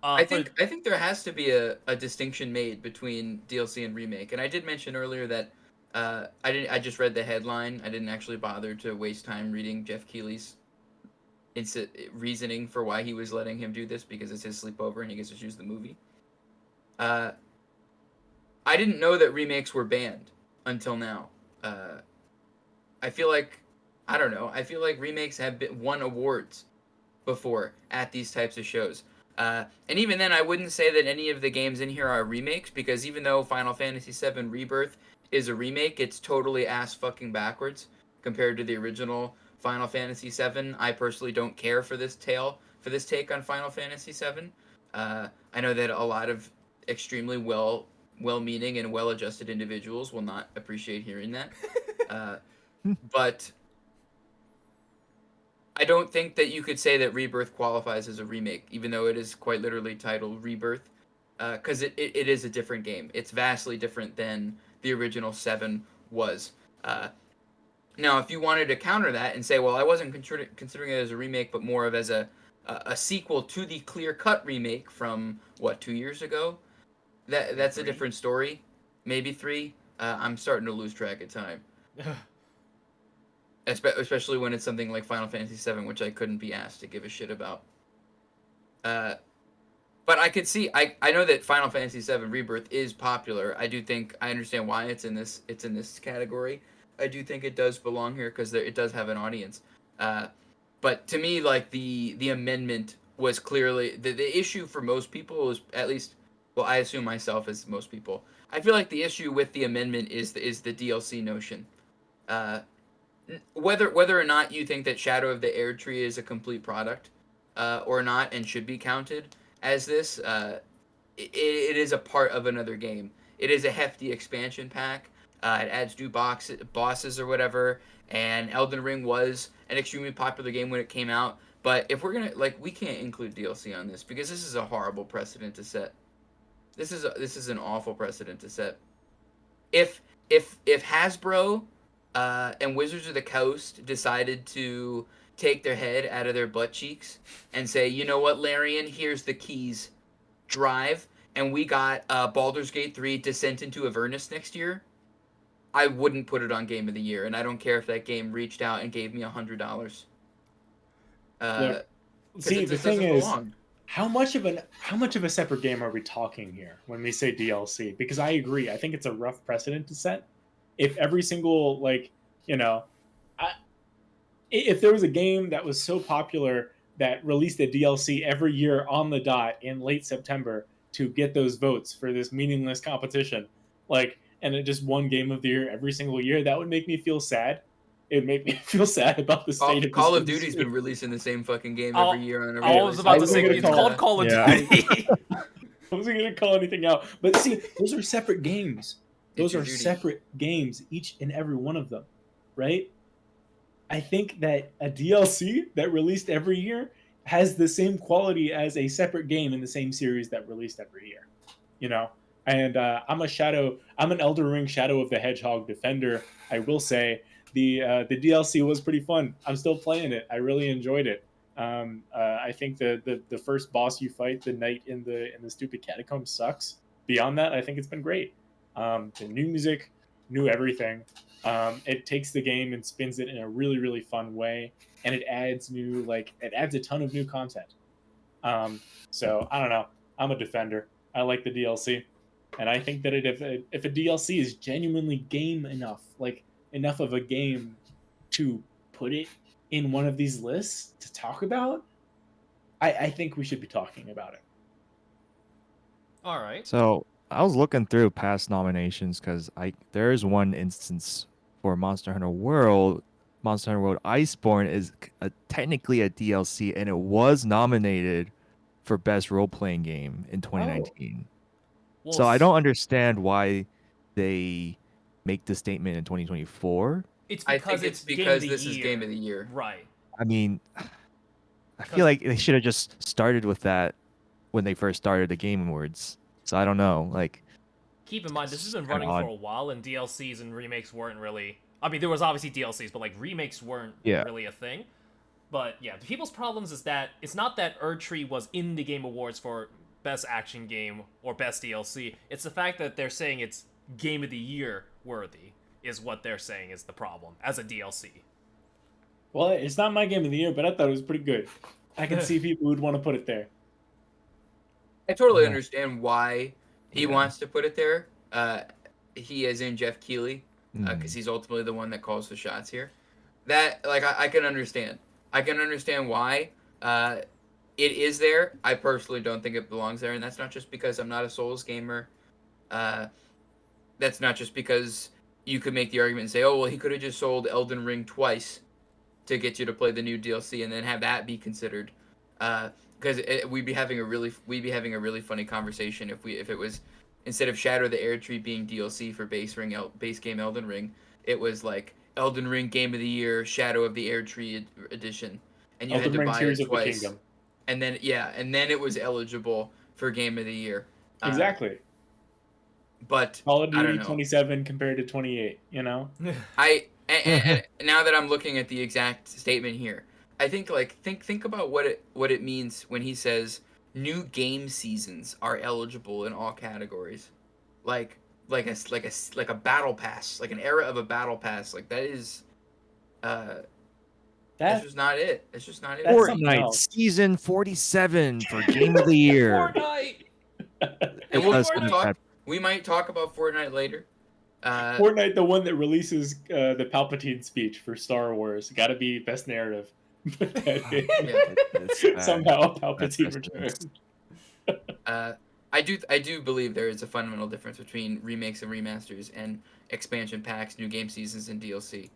I think there has to be a distinction made between DLC and remake, and I did mention earlier that I just read the headline. I didn't actually bother to waste time reading Jeff Keighley's reasoning for why he was letting him do this, because it's his sleepover and he gets to choose the movie. I didn't know that remakes were banned until now. I feel like I don't know. I feel like remakes have won awards before at these types of shows. And even then, I wouldn't say that any of the games in here are remakes, because even though Final Fantasy VII Rebirth is a remake, it's totally ass fucking backwards compared to the original Final Fantasy VII. I personally don't care for this take on Final Fantasy VII. I know that a lot of extremely well-meaning and well-adjusted individuals will not appreciate hearing that. But I don't think that you could say that Rebirth qualifies as a remake, even though it is quite literally titled Rebirth, because it is a different game. It's vastly different than the original 7 was. Now, if you wanted to counter that and say, well, I wasn't considering it as a remake, but more of as a sequel to the clear-cut remake from, 2 years ago, that's a different story. Maybe 3. I'm starting to lose track of time. Especially when it's something like Final Fantasy VII, which I couldn't be asked to give a shit about. But I could see. I know that Final Fantasy VII Rebirth is popular. I understand why it's in this category. I do think it does belong here because it does have an audience. But to me, like the amendment was clearly the issue for most people is, at least, well, I assume myself as most people. I feel like the issue with the amendment is the DLC notion. Whether or not you think that Shadow of the Erd Tree is a complete product, or not, and should be counted as this, it is a part of another game. It is a hefty expansion pack. It adds new bosses or whatever. And Elden Ring was an extremely popular game when it came out. But if we're gonna we can't include DLC on this because this is a horrible precedent to set. This is an awful precedent to set. If Hasbro and Wizards of the Coast decided to take their head out of their butt cheeks and say, you know what, Larian, here's the keys, drive, and we got Baldur's Gate 3 Descent into Avernus next year, I wouldn't put it on Game of the Year, and I don't care if that game reached out and gave me $100. Look, see, the thing is, how much of a separate game are we talking here when we say DLC? Because I agree, I think it's a rough precedent to set. If every single if there was a game that was so popular that released a DLC every year on the dot in late September to get those votes for this meaningless competition, and it just won Game of the Year every single year, that would make me feel sad. It would make me feel sad about the state of Call of Duty's been releasing the same fucking game every year on a I was about to say, it's called Call of Duty. I wasn't going to call anything out. But see, those are separate games. Those are separate games, each and every one of them, right? I think that a DLC that released every year has the same quality as a separate game in the same series that released every year, And I'm an Elden Ring Shadow of the Hedgehog defender. I will say the DLC was pretty fun. I'm still playing it. I really enjoyed it. I think the first boss you fight, the knight in the stupid catacombs, sucks. Beyond that, I think it's been great. The new music, new everything. It takes the game and spins it in a really, really fun way, and it adds a ton of new content. So I don't know. I'm a defender. I like the DLC, and I think that if a DLC is genuinely game enough, enough of a game to put it in one of these lists to talk about, I think we should be talking about it. All right. So I was looking through past nominations because there is one instance for Monster Hunter World. Monster Hunter World Iceborne is technically a DLC, and it was nominated for Best Role Playing Game in 2019. Well, so I don't understand why they make the statement in 2024. It's I because think it's because this is Game of the Year. Right. I mean, I feel like they should have just started with that when they first started the Game Awards. So I don't know. Keep in mind, this has been running for a while, and DLCs and remakes weren't really... I mean, there was obviously DLCs, but remakes weren't really a thing. But yeah, the people's problems is that it's not that Erdtree was in the Game Awards for Best Action Game or Best DLC. It's the fact that they're saying it's Game of the Year worthy is what they're saying is the problem as a DLC. Well, it's not my Game of the Year, but I thought it was pretty good. I can see people who'd want to put it there. I totally understand why he wants to put it there. He as in Jeff Keighley, because he's ultimately the one that calls the shots here. That I can understand. I can understand why it is there. I personally don't think it belongs there, and that's not just because I'm not a Souls gamer. That's not just because you could make the argument and say, oh well, he could have just sold Elden Ring twice to get you to play the new DLC, and then have that be considered. Because we'd be having a really funny conversation if it was, instead of Shadow the Erdtree being DLC for base game Elden Ring, it was like Elden Ring Game of the Year Shadow of the Erdtree edition, and you Elden had to Ring buy Tears it of the twice, Kingdom. and then it was eligible for Game of the Year. Exactly. But Call of I don't Duty know. 27 compared to 28. You know. And now that I'm looking at the exact statement here, I think think about what it means when he says new game seasons are eligible in all categories, like a battle pass, like an era of a battle pass, like that is, that's That just not it. It's just not it. That's something Fortnite else. season 47 for Game of the Year. Fortnite. And Fortnite. we might talk about Fortnite later. Fortnite, the one that releases the Palpatine speech for Star Wars, got to be best narrative. Somehow Palpatine returns. I do believe there is a fundamental difference between remakes and remasters and expansion packs, new game seasons, and DLC.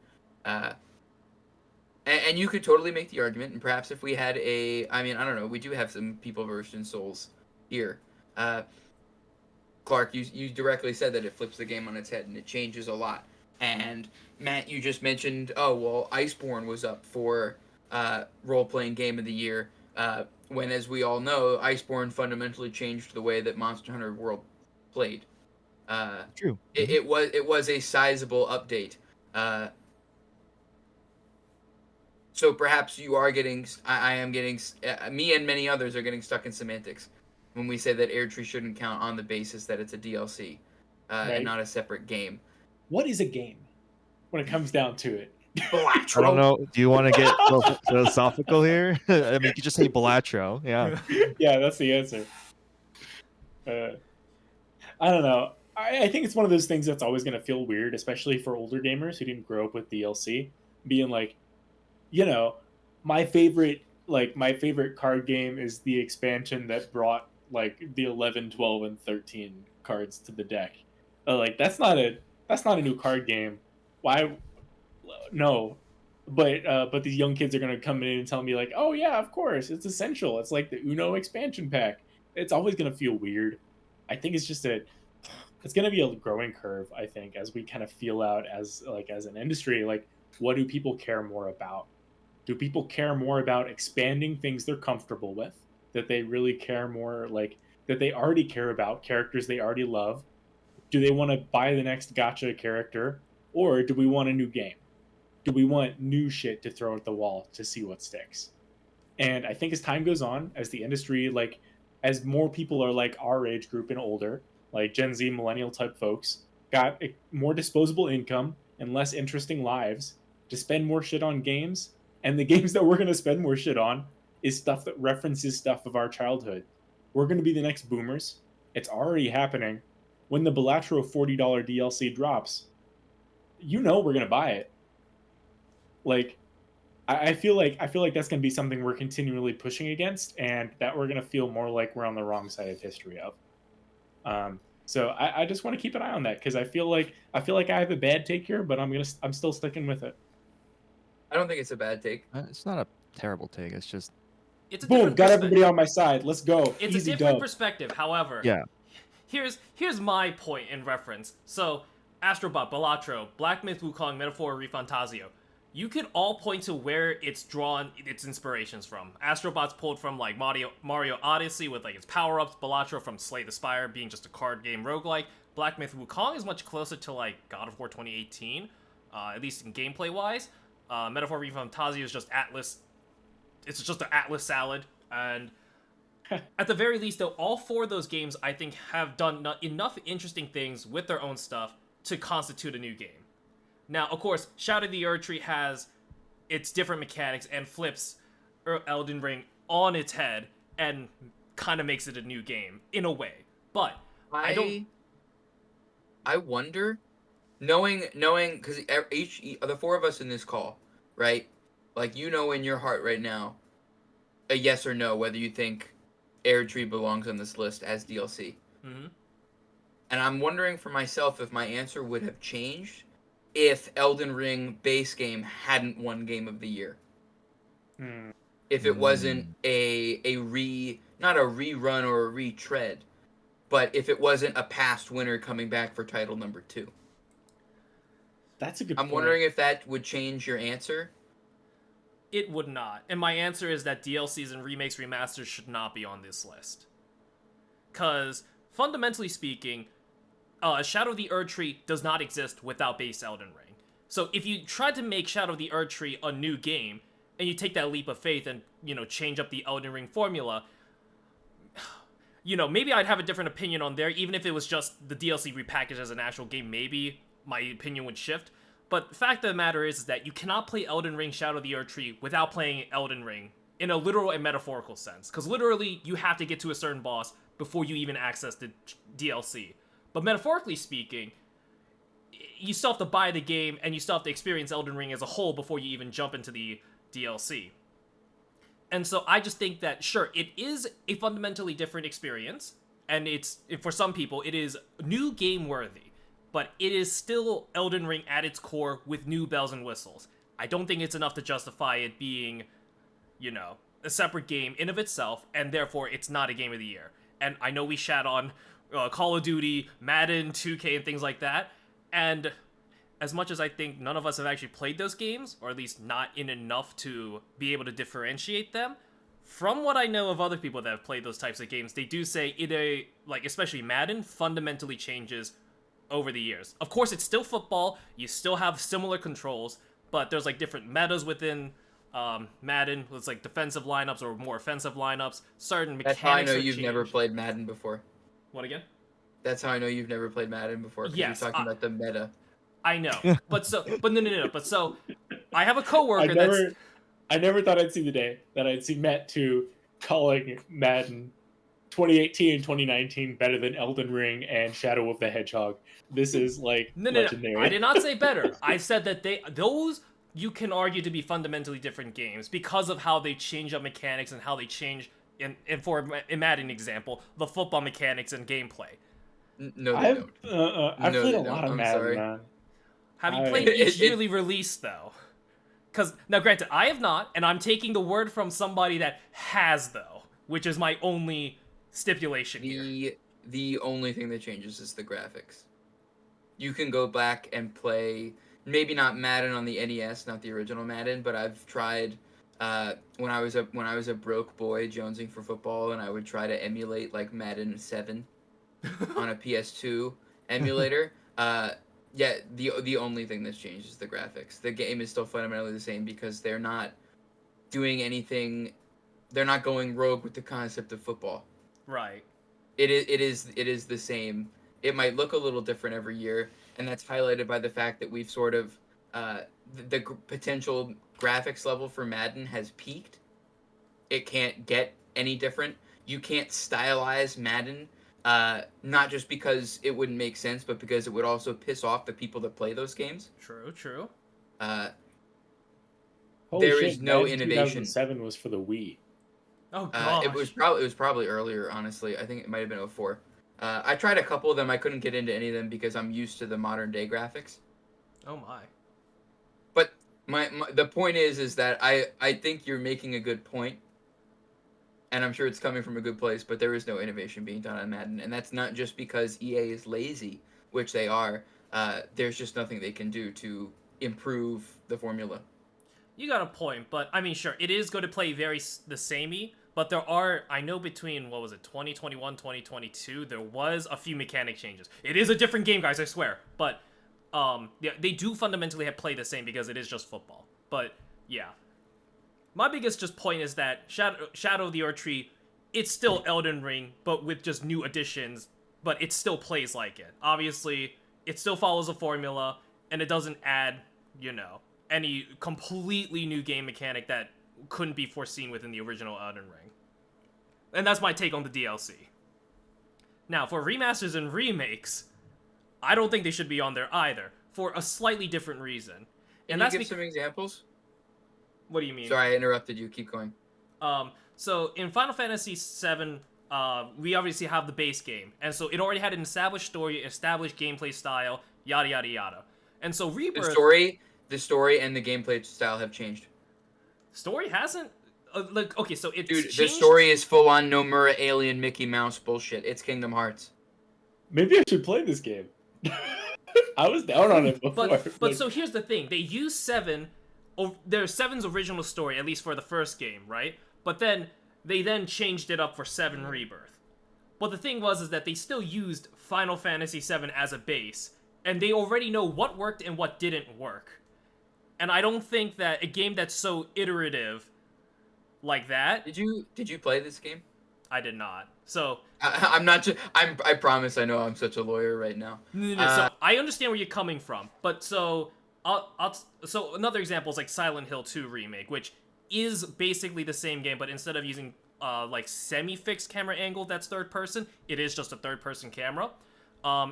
And you could totally make the argument, and perhaps if we had I don't know, we do have some people version Souls here. Clark, you directly said that it flips the game on its head and it changes a lot. And Matt, you just mentioned, oh well, Iceborne was up for role-playing game of the year. When, as we all know, Iceborne fundamentally changed the way that Monster Hunter World played. True. It was a sizable update. So perhaps you are getting, I am getting, me and many others are getting stuck in semantics when we say that Erdtree shouldn't count on the basis that it's a DLC Right. and not a separate game. What is a game when it comes down to it? I don't know. Do you want to get philosophical here? I mean, you could just say Balatro. Yeah. Yeah, that's the answer. I don't know. I think it's one of those things that's always going to feel weird, especially for older gamers who didn't grow up with DLC, being like, you know, my favorite card game is the expansion that brought like the 11, 12, and 13 cards to the deck. Like that's not a new card game. Why? No, but these young kids are gonna come in and tell me like, oh yeah, of course, it's essential. It's like the Uno expansion pack. It's always gonna feel weird. I think it's gonna be a growing curve. I think as we kind of feel out as an industry, like what do people care more about? Do people care more about expanding things they're comfortable with, that they really care more, like that they already care about characters they already love? Do they want to buy the next gacha character, or do we want a new game? Do we want new shit to throw at the wall to see what sticks? And I think as time goes on, as the industry, like as more people are like our age group and older, like Gen Z, millennial type folks, got more disposable income and less interesting lives to spend more shit on games. And the games that we're going to spend more shit on is stuff that references stuff of our childhood. We're going to be the next boomers. It's already happening. When the Balatro $40 DLC drops, we're going to buy it. Like, I feel like that's going to be something we're continually pushing against, and that we're going to feel more like we're on the wrong side of history of. So I just want to keep an eye on that because I feel like I have a bad take here, but I'm still sticking with it. I don't think it's a bad take. It's not a terrible take. It's just It's a boom, different got perspective. everybody on my side. Let's go. It's Easy a different dub. perspective. However, yeah. Here's my point in reference. So, Astrobot, Balatro, Black Myth Wukong, Metaphor, Refantasio. You could all point to where it's drawn its inspirations from. Astrobot's pulled from like Mario Odyssey with like its power-ups, Balatro from Slay the Spire being just a card game roguelike. Black Myth Wukong is much closer to like God of War 2018, at least in gameplay wise. Metaphor Refantasio is just Atlas. It's just an Atlas salad, and at the very least, though, all four of those games I think have done enough interesting things with their own stuff to constitute a new game. Now, of course, Shadow of the Erdtree has its different mechanics and flips Elden Ring on its head and kind of makes it a new game in a way. But I wonder, knowing because the four of us in this call, right? Like in your heart right now, a yes or no whether you think Erdtree belongs on this list as DLC. Mm-hmm. And I'm wondering for myself if my answer would have changed if Elden Ring base game hadn't won Game of the Year. If it wasn't not a rerun or a retread, but if it wasn't a past winner coming back for title number 2. That's a good I'm point. wondering if that would change your answer. It would not. And my answer is that DLCs and remakes, remasters should not be on this list. Because, fundamentally speaking, Shadow of the Erdtree does not exist without base Elden Ring. So if you try to make Shadow of the Erdtree a new game, and you take that leap of faith and, change up the Elden Ring formula, maybe I'd have a different opinion on there, even if it was just the DLC repackaged as an actual game, maybe my opinion would shift. But the fact of the matter is that you cannot play Elden Ring Shadow of the Erdtree without playing Elden Ring in a literal and metaphorical sense. Because literally, you have to get to a certain boss before you even access the DLC. But metaphorically speaking, you still have to buy the game and you still have to experience Elden Ring as a whole before you even jump into the DLC. And so I just think that, sure, it is a fundamentally different experience, and for some people, it is new game worthy, but it is still Elden Ring at its core with new bells and whistles. I don't think it's enough to justify it being, a separate game in of itself, and therefore it's not a game of the year. And I know we shat on Call of Duty, Madden, 2K, and things like that, and as much as I think none of us have actually played those games, or at least not in enough to be able to differentiate them, from what I know of other people that have played those types of games, they do say especially Madden, fundamentally changes over the years. Of course, it's still football, you still have similar controls, but there's different metas within Madden, with defensive lineups or more offensive lineups, certain mechanics. That's how I know have you've never changed. played Madden before. What again? That's how I know you've never played Madden before, because Yes, you're talking about the meta. I know, but no. But so, I have a coworker that's... I never thought I'd see the day that I'd see Matt 2 calling Madden 2018 and 2019 better than Elden Ring and Shadow of the Hedgehog. This is legendary. No. I did not say better. I said that those you can argue to be fundamentally different games because of how they change up mechanics and how they change, and for Madden example, the football mechanics and gameplay. No, they don't. I've No, played they a lot don't. of I'm Madden, sorry. man. Have you played each yearly release, though? Because, now granted, I have not, and I'm taking the word from somebody that has, though, which is my only stipulation here. The only thing that changes is the graphics. You can go back and play, maybe not Madden on the NES, not the original Madden, but I've tried when I was a broke boy jonesing for football, and I would try to emulate Madden 7 on a PS2 emulator. Yeah, the only thing that's changed is the graphics. The game is still fundamentally the same because they're not doing anything. They're not going rogue with the concept of football. Right. It is the same. It might look a little different every year, and that's highlighted by the fact that we've sort of the potential graphics level for Madden has peaked. It can't get any different. You can't stylize Madden. Not just because it wouldn't make sense, but because it would also piss off the people that play those games. True. There is no Madden innovation. 2007 was for the Wii. Oh gosh. It was probably earlier. Honestly, I think it might have been 04. I tried a couple of them. I couldn't get into any of them because I'm used to the modern day graphics. Oh my. But the point is that I think you're making a good point. And I'm sure it's coming from a good place, but there is no innovation being done on Madden. And that's not just because EA is lazy, which they are. There's just nothing they can do to improve the formula. You got a point, but I mean, sure, it is going to play the samey, but there are, I know between, 2021, 2022, there was a few mechanic changes. It is a different game, guys, I swear. But, yeah, they do fundamentally play the same because it is just football. But, yeah. My biggest point is that Shadow of the Erdtree, it's still Elden Ring, but with just new additions, but it still plays like it. Obviously, it still follows a formula, and it doesn't add, any completely new game mechanic that couldn't be foreseen within the original Elden Ring. And that's my take on the DLC. Now, for remasters and remakes, I don't think they should be on there either, for a slightly different reason. Can you give some examples? What do you mean? Sorry, I interrupted you. Keep going. So in Final Fantasy VII, we obviously have the base game, and so it already had an established story, established gameplay style, yada yada yada. And so The Rebirth story and the gameplay style have changed. story hasn't like okay, so it's Dude, the changed. story is full on Nomura alien Mickey Mouse bullshit. It's Kingdom Hearts. Maybe I should play this game. I was down on it before. But so here's the thing: they use seven. There's seven's original story, at least for the first game, right? But then they then changed it up for seven Rebirth. But the thing was is that they still used Final Fantasy VII as a base, and they already know what worked and what didn't work. And I don't think that a game that's so iterative like that. Did you play this game? I did not. So I'm not. I promise. I know I'm such a lawyer right now. no, so I understand where you're coming from, but so so another example is like Silent Hill 2 remake, which is basically the same game, but instead of using like semi-fixed camera angle that's third person, it is just a third person camera.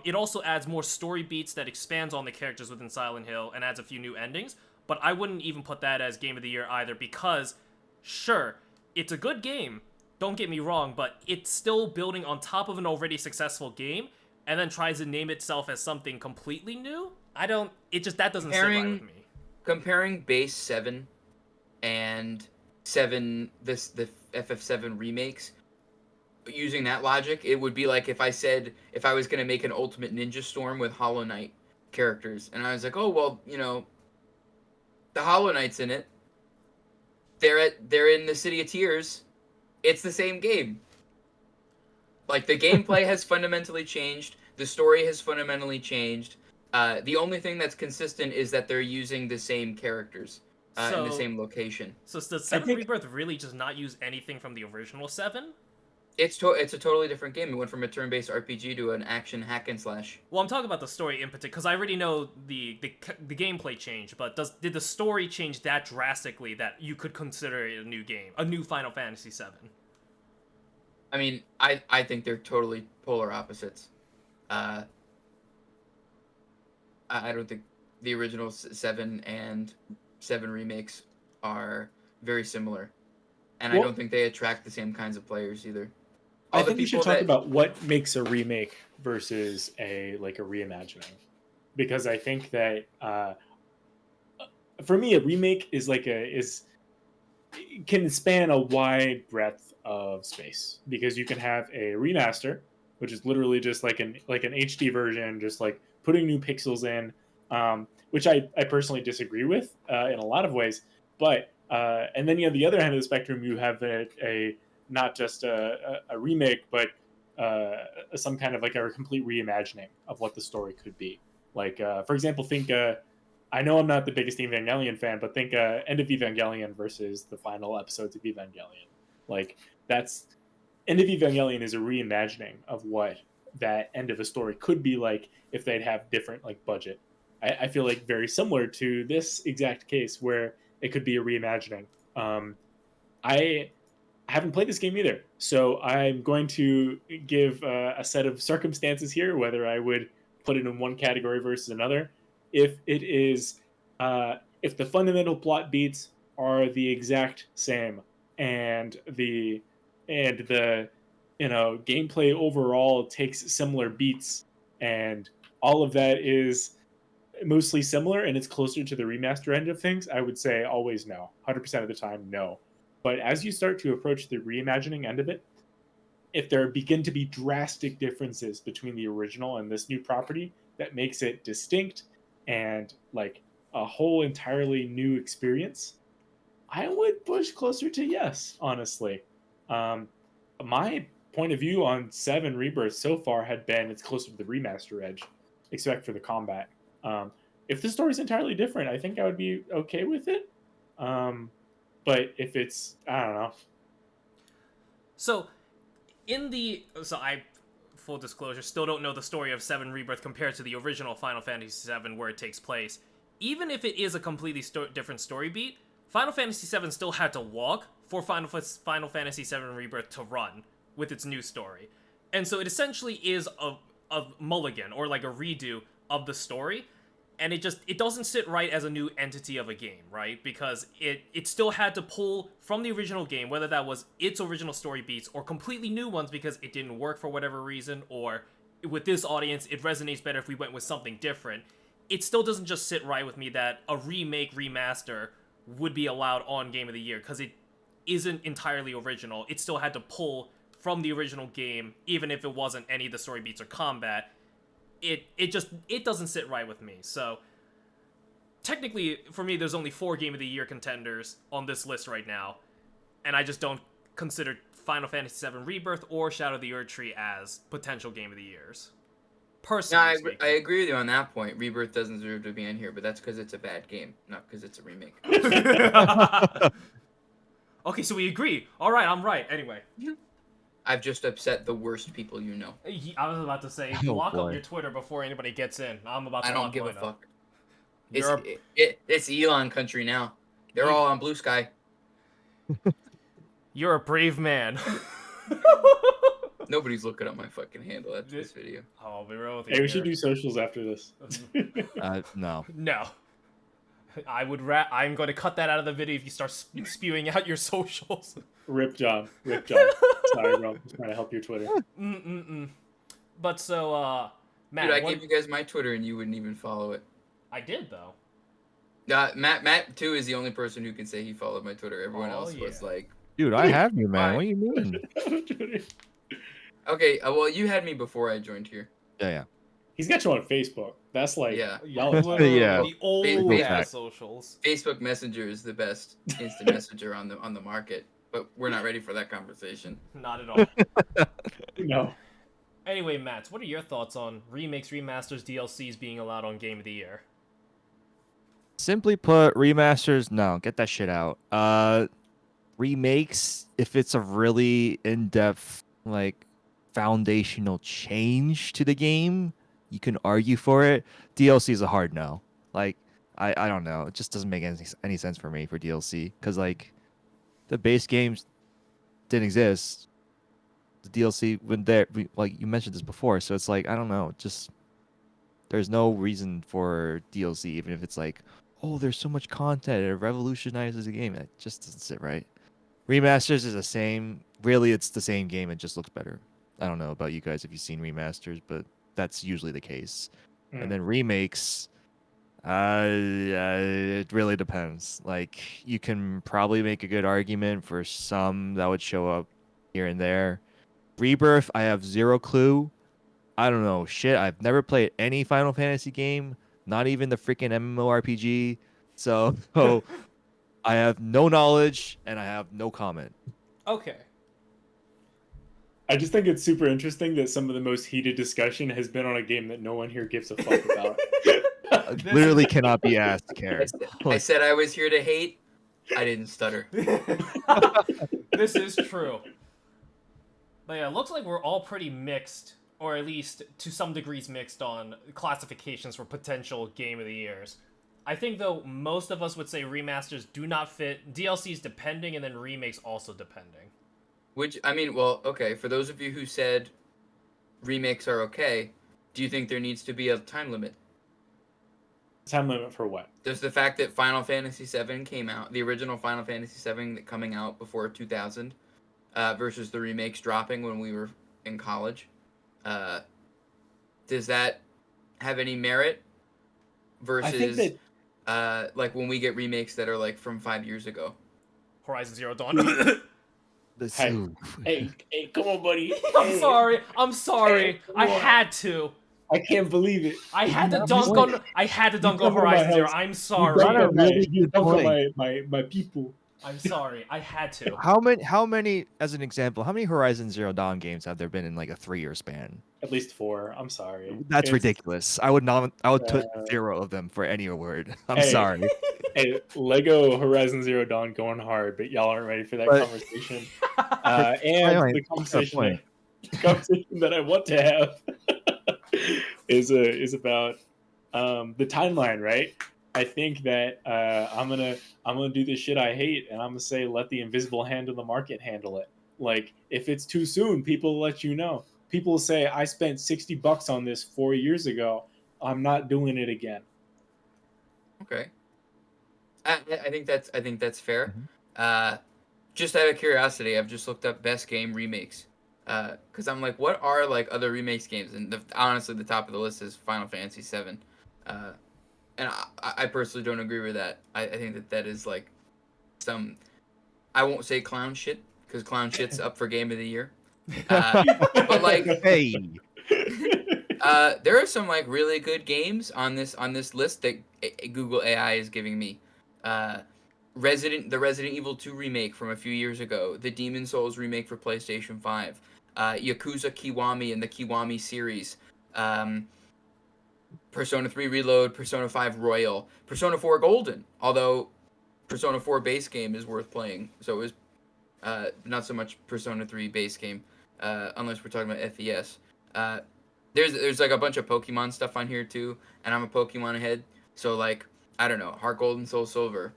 It also adds more story beats that expands on the characters within Silent Hill and adds a few new endings, but I wouldn't even put that as game of the year either, because sure, it's a good game, don't get me wrong, but it's still building on top of an already successful game and then tries to name itself as something completely new. That doesn't sit right with me. Comparing base 7 and 7 the FF7 remakes, using that logic, it would be like if I was going to make an Ultimate Ninja Storm with Hollow Knight characters, and I was like, oh well, the Hollow Knight's in it. They're in the City of Tears. It's the same game. Like, the gameplay has fundamentally changed. The story has fundamentally changed. The only thing that's consistent is that they're using the same characters in the same location. So does 7 Rebirth really just not use anything from the original 7? It's a totally different game. It went from a turn-based RPG to an action hack and slash. Well, I'm talking about the story in particular, because I already know the gameplay changed, but did the story change that drastically that you could consider it a new game, a new Final Fantasy VII? I mean, I think they're totally polar opposites. I don't think the original 7 and 7 remakes are very similar. And I don't think they attract the same kinds of players either. I think we should talk about what makes a remake versus a reimagining, because I think that for me a remake is can span a wide breadth of space, because you can have a remaster, which is literally just like an HD version, just like putting new pixels in, which I personally disagree with in a lot of ways. But and then the other end of the spectrum, you have a not just a remake, but some kind of like a complete reimagining of what the story could be. Like, for example, think, I know I'm not the biggest Evangelion fan, but think End of Evangelion versus the final episodes of Evangelion. Like, End of Evangelion is a reimagining of what that end of a story could be like if they'd have different budget. I feel like very similar to this exact case where it could be a reimagining. I haven't played this game either, so I'm going to give a set of circumstances here, whether I would put it in one category versus another. If it is, if the fundamental plot beats are the exact same, and the gameplay overall takes similar beats, and all of that is mostly similar, and it's closer to the remaster end of things, I would say always no. 100% of the time, no. But as you start to approach the reimagining end of it, if there begin to be drastic differences between the original and this new property that makes it distinct and like a whole entirely new experience, I would push closer to yes, honestly. My point of view on 7 Rebirth so far had been it's closer to the remaster edge, except for the combat. If the story's entirely different, I think I would be okay with it. But if it's, I don't know. So I, full disclosure, still don't know the story of 7 Rebirth compared to the original Final Fantasy VII where it takes place. Even if it is a completely different story beat, Final Fantasy VII still had to walk for Final Fantasy VII Rebirth to run with its new story. And so it essentially is a mulligan, or like a redo of the story. And it doesn't sit right as a new entity of a game, right? Because it still had to pull from the original game, whether that was its original story beats or completely new ones because it didn't work for whatever reason, or with this audience, it resonates better if we went with something different. it still doesn't just sit right with me that a remake remaster would be allowed on Game of the Year, because it isn't entirely original. It still had to pull from the original game, even if it wasn't any of the story beats or combat. It doesn't sit right with me. So technically, for me, there's only 4 Game of the Year contenders on this list right now, and I just don't consider Final Fantasy VII Rebirth or Shadow of the Erdtree as potential Game of the Years. No, Personally I speaking. agree with you on that point. Rebirth doesn't deserve to be in here, but that's because it's a bad game, not because it's a remake. Okay, so we agree. All right, I'm right. Anyway, I've just upset the worst people you know. I was about to say, Oh, lock up boy. your Twitter before anybody gets in. I'm about to I don't lock give a mine up. fuck. You're It's Elon country now. They're all on Blue Sky. you're a brave man. Nobody's looking up my fucking handle after this video. I'll be real with you. Hey, we here. should do socials after this. No. No. I'm going to cut that out of the video if you start spewing out your socials. Rip John. Rip John. Sorry, bro. I'm just trying to help your Twitter. But so, Matt, Dude, I gave you guys my Twitter and you wouldn't even follow it. I did though. Matt too is the only person who can say he followed my Twitter. Everyone else was yeah. like, Dude, I have you, man. Why? What do you mean? okay, well you had me before I joined here. Yeah. He's got you on Facebook. That's like, Yeah. y'all Literally Yeah. the old Facebook. ass socials. Facebook Messenger is the best instant messenger on the market, but we're not ready for that conversation. Not at all. No. Anyway, Matt, what are your thoughts on remakes, remasters, DLCs being allowed on Game of the Year? Simply put, remasters, no, get that shit out. Remakes, if it's a really in-depth, like, foundational change to the game, you can argue for it. DLC is a hard no. Like, I don't know. It just doesn't make any sense for me for DLC. Because, like, the base games didn't exist. The DLC when there, like you mentioned this before, so it's like I don't know, just there's no reason for DLC, even if it's like, oh, there's so much content, it revolutionizes the game. It just doesn't sit right. Remasters is the same. Really, it's the same game. It just looks better. I don't know about you guys if you've seen remasters, but that's usually the case. And then remakes, it really depends. Like you can probably make a good argument for some that would show up here and there. Rebirth, I have zero clue. I don't know shit. I've never played any Final Fantasy game, not even the freaking MMORPG. So I have no knowledge and I have no comment. Okay. I just think it's super interesting that some of the most heated discussion has been on a game that no one here gives a fuck about. I literally cannot be asked to care. I said I was here to hate. I didn't stutter. This is true. But yeah, it looks like we're all pretty mixed, or at least to some degrees mixed on classifications for potential Game of the Years. I think, though, most of us would say remasters do not fit, DLCs depending, and then remakes also depending. Which, I mean, well, okay, for those of you who said remakes are okay, do you think there needs to be a time limit? Time limit for what? Does the fact that Final Fantasy VII came out, the original Final Fantasy VII coming out before 2000, versus the remakes dropping when we were in college, does that have any merit? Versus, I think that like when we get remakes that are like from 5 years ago. Horizon Zero Dawn. Hey, come on, buddy. I'm sorry. Hey, I come on. had to. I can't believe it. I had to You dunk come on. I had to dunk come on to my Horizon Zero. house. I'm You sorry. dunk on really my- you good dunk on point. my people. I'm sorry. I had to. How many, as an example, how many Horizon Zero Dawn games have there been in like a 3-year span? At least 4. I'm sorry. That's It's- ridiculous. I would put Uh, 0 of them for any award. I'm Hey. sorry. Hey, Lego Horizon Zero Dawn going hard, but y'all aren't ready for that But- conversation. And Wait, the conversation that I want to have is about the timeline, right? I think that I'm gonna do the shit I hate, and I'm gonna say let the invisible hand of the market handle it. Like if it's too soon, people will let you know. People will say I spent $60 on this 4 years ago. I'm not doing it again. Okay. I think that's fair. Mhm. Just out of curiosity, I've just looked up best game remakes. Because I'm like, what are like other remakes games? And honestly, the top of the list is Final Fantasy VII. and I personally don't agree with that. I think that is like some, I won't say clown shit, because clown shit's up for game of the year. But like, Hey, there are some like really good games on this list that Google AI is giving me. The Resident Evil 2 remake from a few years ago, the Demon Souls remake for PlayStation 5, Yakuza Kiwami and the Kiwami series, Persona 3 Reload, Persona 5 Royal, Persona 4 Golden. Although Persona 4 base game is worth playing, so it was not so much Persona 3 base game, unless we're talking about FES. There's like a bunch of Pokemon stuff on here too, and I'm a Pokemon head, so like I don't know, Heart Gold and Soul Silver,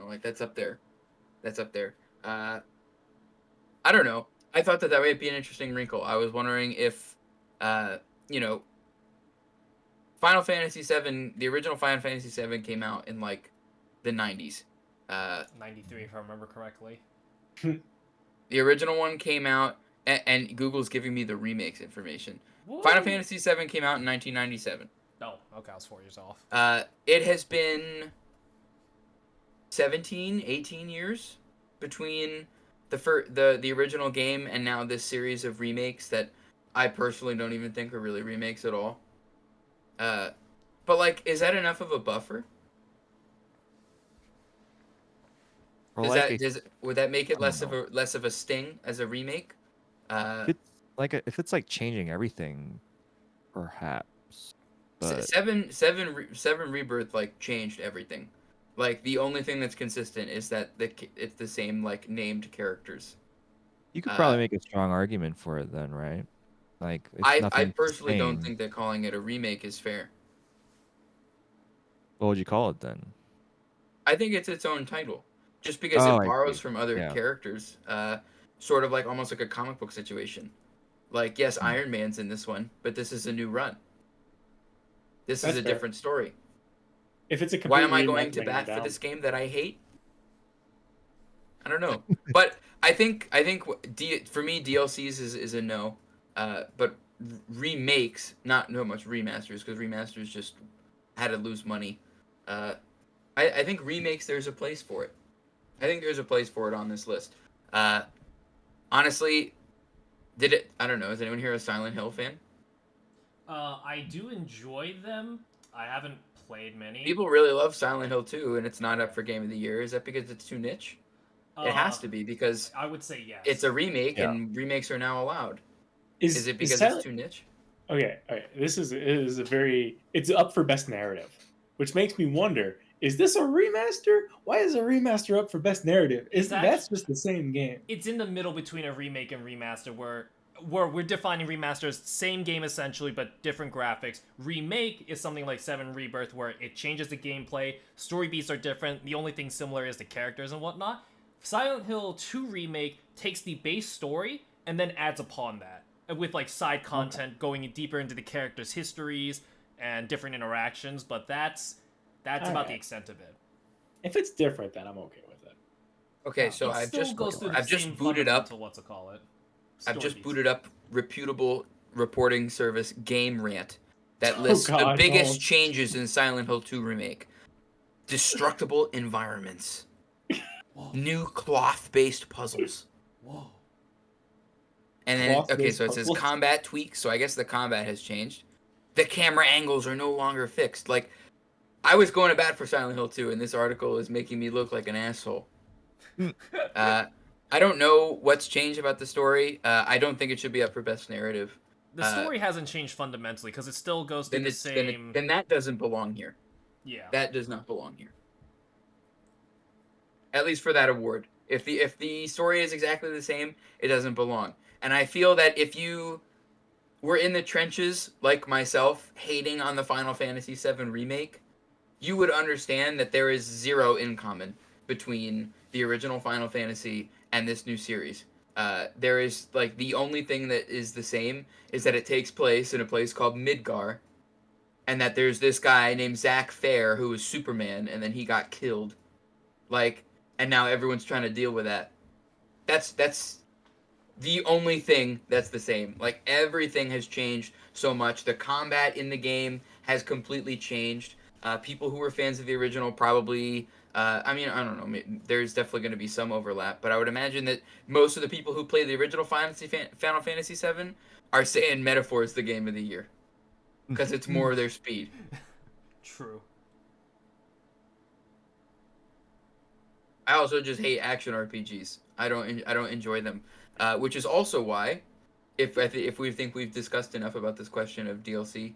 like that's up there. That's up there. I don't know. I thought that might be an interesting wrinkle. I was wondering if, you know, Final Fantasy VII, the original Final Fantasy VII came out in like the 90s. 93, if I remember correctly. The original one came out, and Google's giving me the remakes information. Woo! Final Fantasy VII came out in 1997. Oh, okay, I was 4 years off. It has been 17, 18 years between the original game and now this series of remakes that I personally don't even think are really remakes at all. But like, is that enough of a buffer? or Does like would that make it I don't less of a sting as a remake? if it's if it's like changing everything, perhaps. But Seven Rebirth like changed everything. Like the only thing that's consistent is that it's the same like named characters. you could probably make a strong argument for it then, right? Like if I nothing's the personally don't same, think that calling it a remake is fair. what would you call it then? I think it's its own title, just because Oh, it I borrows see. from other Yeah. characters. Sort of like almost like a comic book situation. Like yes, Hmm. Iron Man's in this one, but this is a new run. This That's is a fair. different story. If it's a Why complete am I remake, going to then bat I'm for down. this game that I hate? I don't know, but I think for me DLCs is a no, but remakes, not no much remasters, because remasters just had to lose money. I think remakes, there's a place for it. I think there's a place for it on this list. Honestly, I don't know. Is anyone here a Silent Hill fan? I do enjoy them. I haven't played many. People really love Silent Hill 2, and it's not up for Game of the Year. Is that because it's too niche? It has to be, because I would say yes. it's a remake, Yeah. and remakes are now allowed. Is Is it because Silent... it's too niche? Okay, all right. This is a very. It's up for best narrative, which makes me wonder: is this a remaster? Why is a remaster up for best narrative? That's just the same game? It's in the middle between a remake and remaster, where we're defining remasters, same game essentially, but different graphics. Remake is something like 7 Rebirth, where it changes the gameplay, story beats are different, the only thing similar is the characters and whatnot. Silent Hill 2 Remake takes the base story and then adds upon that, with like side content going deeper into the characters' histories and different interactions, but that's about the extent of it. If it's different, then I'm okay with it. Okay, so It I've still just goes through the I've just same booted up fundamental, what's it call it? I've Story just beats. booted up reputable reporting service Game Rant that Oh, lists the God, biggest no. changes in Silent Hill 2 remake. Destructible environments. Whoa. New cloth-based puzzles. Whoa. And then Cloth-based so it says puzzles? combat tweaks, so I guess the combat has changed. The camera angles are no longer fixed. Like, I was going to bat for Silent Hill 2, and this article is making me look like an asshole. I don't know what's changed about the story. I don't think it should be up for best narrative. The story hasn't changed fundamentally, because it still goes through Then the it's same... then that doesn't belong here. Yeah. That does not belong here. At least for that award. If the story is exactly the same, it doesn't belong. And I feel that if you were in the trenches like myself, hating on the Final Fantasy VII remake, you would understand that there is zero in common between the original Final Fantasy and this new series. There is, like, the only thing that is the same is that it takes place in a place called Midgar, and that there's this guy named Zack Fair who was Superman, and then he got killed. Like, and now everyone's trying to deal with that. That's the only thing that's the same. Like, everything has changed so much. The combat in the game has completely changed. People who were fans of the original probably. I mean, I don't know. There's definitely going to be some overlap, but I would imagine that most of the people who played the original Final Fantasy VII are saying Metaphor is the game of the year because it's more their speed. True. I also just hate action RPGs. I don't enjoy them, which is also why, if we think we've discussed enough about this question of DLC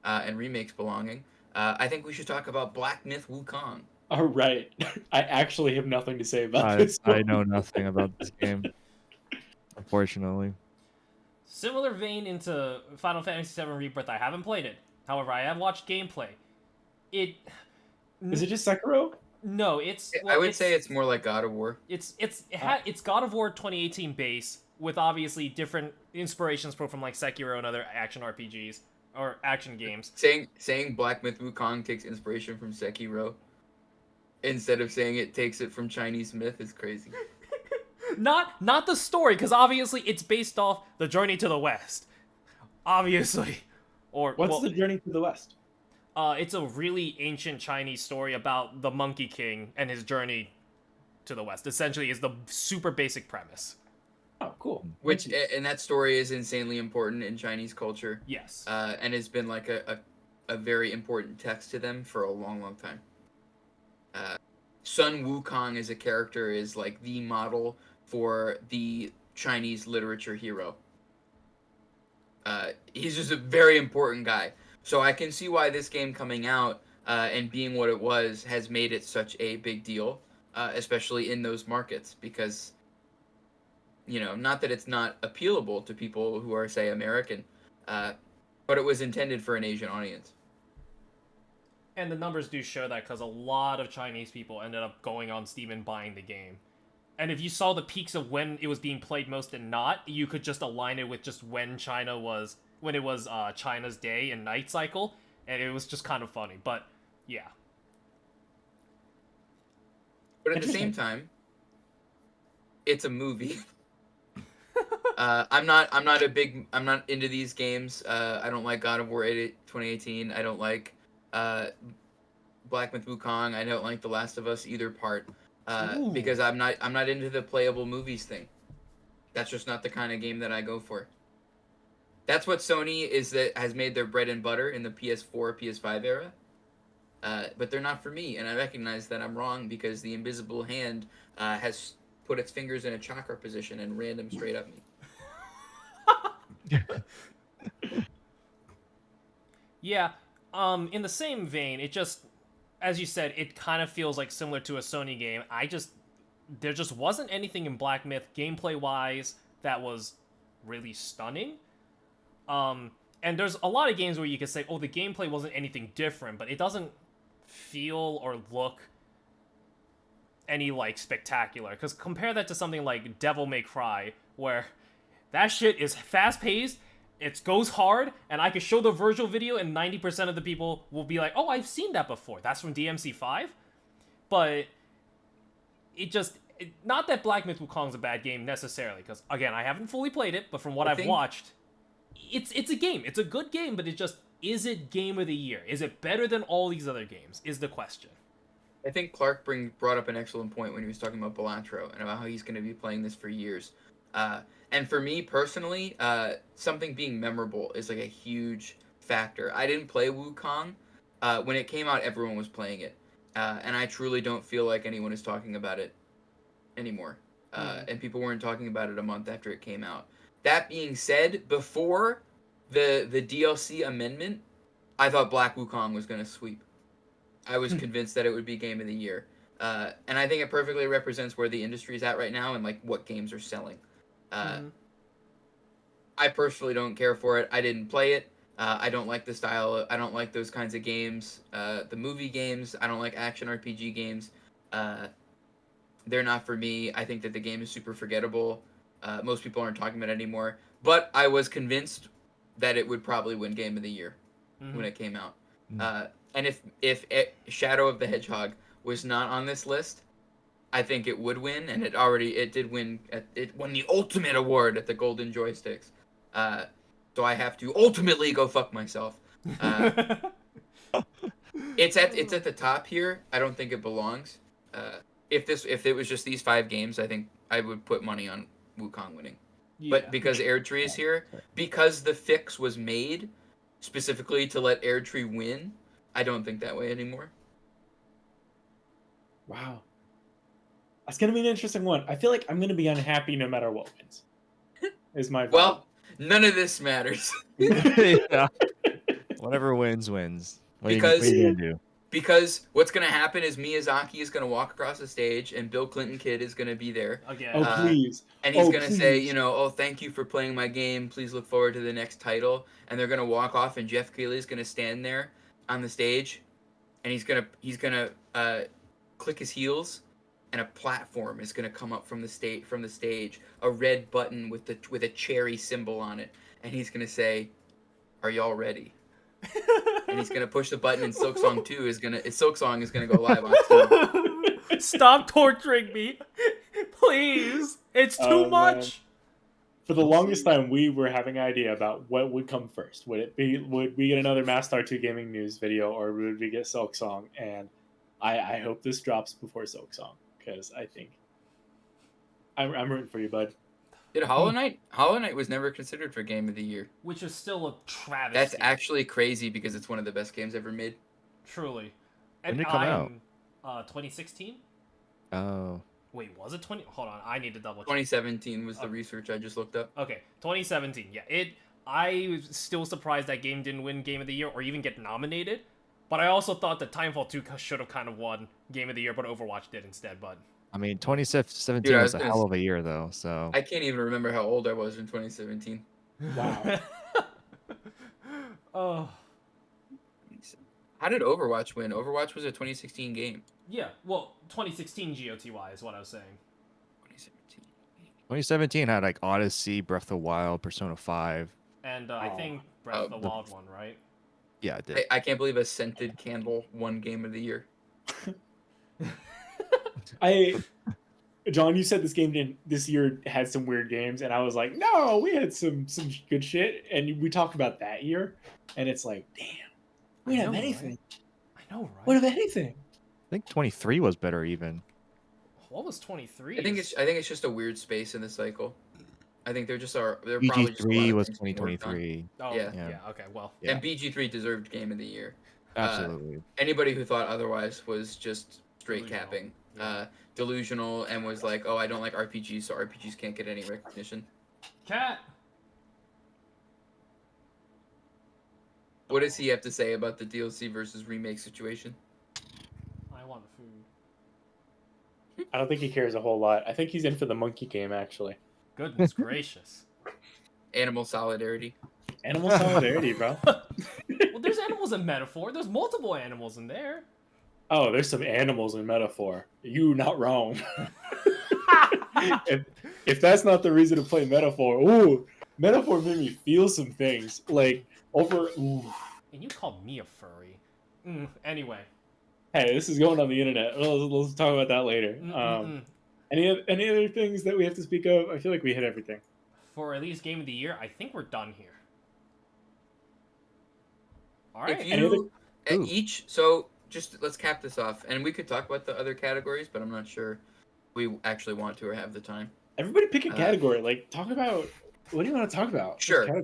and remakes belonging, I think we should talk about Black Myth Wukong. All right. I actually have nothing to say about I this one. know nothing about this game, unfortunately. Similar vein into Final Fantasy VII Rebirth. I haven't played it. However, I have watched gameplay. It Is it just Sekiro? no, it's I would say it's more like God of War. it's God of War 2018 base with obviously different inspirations from like Sekiro and other action RPGs or action games. Saying Black Myth Wukong takes inspiration from Sekiro instead of saying it takes it from Chinese myth is crazy. Not the story, because obviously it's based off the Journey to the West. Obviously, or What's well, the Journey to the West? it's a really ancient Chinese story about the Monkey King and his journey to the West. Essentially, is the super basic premise. Oh, cool. Which and that story is insanely important in Chinese culture. Yes. And has been like a very important text to them for a long, long time. Sun Wukong as a character is like the model for the Chinese literature hero. He's just a very important guy. So I can see why this game coming out and being what it was has made it such a big deal, especially in those markets, because, you know, not that it's not appealable to people who are, say, American, but it was intended for an Asian audience. And the numbers do show that, because a lot of Chinese people ended up going on Steam and buying the game. And if you saw the peaks of when it was being played most and not, you could just align it with just when it was China's day and night cycle, and it was just kind of funny. But yeah, But at the same time, it's a movie. I'm not into these games. I don't like God of War 2018. I don't like Black Myth Wukong. I don't like The Last of Us either part. Because I'm not into the playable movies thing. That's just not the kind of game that I go for. That's what Sony has made their bread and butter in the PS4, PS5 era. But they're not for me, and I recognize that I'm wrong because the invisible hand has put its fingers in a chakra position and ran them straight up me. yeah. In the same vein, it just, as you said, it kind of feels like similar to a Sony game. There just wasn't anything in Black Myth gameplay-wise that was really stunning. And there's a lot of games where you could say, oh, the gameplay wasn't anything different, but it doesn't feel or look any, like, spectacular. Because compare that to something like Devil May Cry, where that shit is fast-paced, it goes hard, and I could show the Virgil video, and 90% of the people will be like, oh, I've seen that before. That's from DMC5? But it just... not that Black Myth Wukong's a bad game, necessarily, because, again, I haven't fully played it, but from what I've watched, it's a game. It's a good game, but it just... is it Game of the Year? Is it better than all these other games, is the question. I think Clark brought up an excellent point when he was talking about Balatro and about how he's going to be playing this for years. And for me personally, something being memorable is like a huge factor. I didn't play Wukong. When it came out, everyone was playing it. And I truly don't feel like anyone is talking about it anymore. And people weren't talking about it a month after it came out. That being said, before the DLC amendment, I thought Black Wukong was going to sweep. I was convinced that it would be Game of the Year. And I think it perfectly represents where the industry is at right now and like what games are selling. I personally don't care for it. I didn't play it. I don't like the style. I don't like those kinds of games. The movie games. I don't like action RPG games. They're not for me. I think that the game is super forgettable. Most people aren't talking about it anymore. But I was convinced that it would probably win Game of the Year when it came out. And if Shadow of the Hedgehog was not on this list, I think it would win, and it did win. It won the ultimate award at the Golden Joysticks. So I have to ultimately go fuck myself. It's at the top here. I don't think it belongs. If it was just these 5 games, I think I would put money on Wukong winning. Yeah. But because Erdtree is here, because the fix was made specifically to let Erdtree win, I don't think that way anymore. Wow. That's going to be an interesting one. I feel like I'm going to be unhappy no matter what wins. Is my vibe. Well, none of this matters. Yeah. Whatever wins. What are you gonna do? Because what's going to happen is Miyazaki is going to walk across the stage and Bill Clinton Kid is going to be there. Again. Oh, please. And he's Oh, going to say, please. you know, oh, thank you for playing my game. Please look forward to the next title. And they're going to walk off and Jeff Keighley is going to stand there on the stage and he's going to click his heels and a platform is going to come up from the stage, a red button with a cherry symbol on it. And he's going to say, "Are y'all ready?" And he's gonna push the button, and Silksong is gonna go live on Steam. Stop torturing me, please. It's too much. For the longest time, we were having an idea about what would come first. Would we get another Mastar 2 Gaming News video, or would we get Silksong? And I hope this drops before Silksong, because I think I'm rooting for you, bud. Dude, Hollow Knight was never considered for Game of the Year. Which is still a travesty. That's actually crazy because it's one of the best games ever made. Truly. When did it come out? 2016? Oh. Wait, was it 20? Hold on, I need to double check. 2017 was the research I just looked up. Okay, 2017. Yeah, I was still surprised that game didn't win Game of the Year or even get nominated. But I also thought that Timefall 2 should have kind of won Game of the Year, but Overwatch did instead. But I mean, 2017 Dude, was a hell of a year, though. So I can't even remember how old I was in 2017. Wow. Oh. How did Overwatch win? Overwatch was a 2016 game. Yeah, well, 2016 GOTY is what I was saying. 2017 had like Odyssey, Breath of the Wild, Persona 5. And I think Breath of the Wild won, right? Yeah, it did. I can't believe a scented candle won Game of the Year. John, you said this year had some weird games, and I was like, no, we had some good shit, and we talked about that year, and it's like, damn, we didn't have anything. Right? I know, right? We didn't have anything. I think 23 was better even. What was 23? I think it's just a weird space in the cycle. I think they're probably just a lot BG3 of was things being worked on. 2023. Oh, Yeah. Okay, well. Yeah. And BG3 deserved Game of the Year. Absolutely. Anybody who thought otherwise was just straight Delusional. capping. Yeah. Delusional and was like, oh, I don't like RPGs, so RPGs can't get any recognition. Cat. What does he have to say about the DLC versus remake situation? I want food. I don't think he cares a whole lot. I think he's in for the monkey game, actually. Goodness gracious. Animal solidarity. Animal solidarity, bro. Well, there's animals in Metaphor. There's multiple animals in there. Oh, there's some animals in Metaphor. You not wrong. if that's not the reason to play Metaphor, Metaphor made me feel some things. Like, ooh. And you called me a furry. Anyway. Hey, this is going on the internet. Let's talk about that later. Any other things that we have to speak of? I feel like we hit everything. For at least Game of the Year, I think we're done here. All right. Just let's cap this off, and we could talk about the other categories, but I'm not sure we actually want to or have the time. Everybody pick a category. Like, talk about what do you want to talk about? Sure.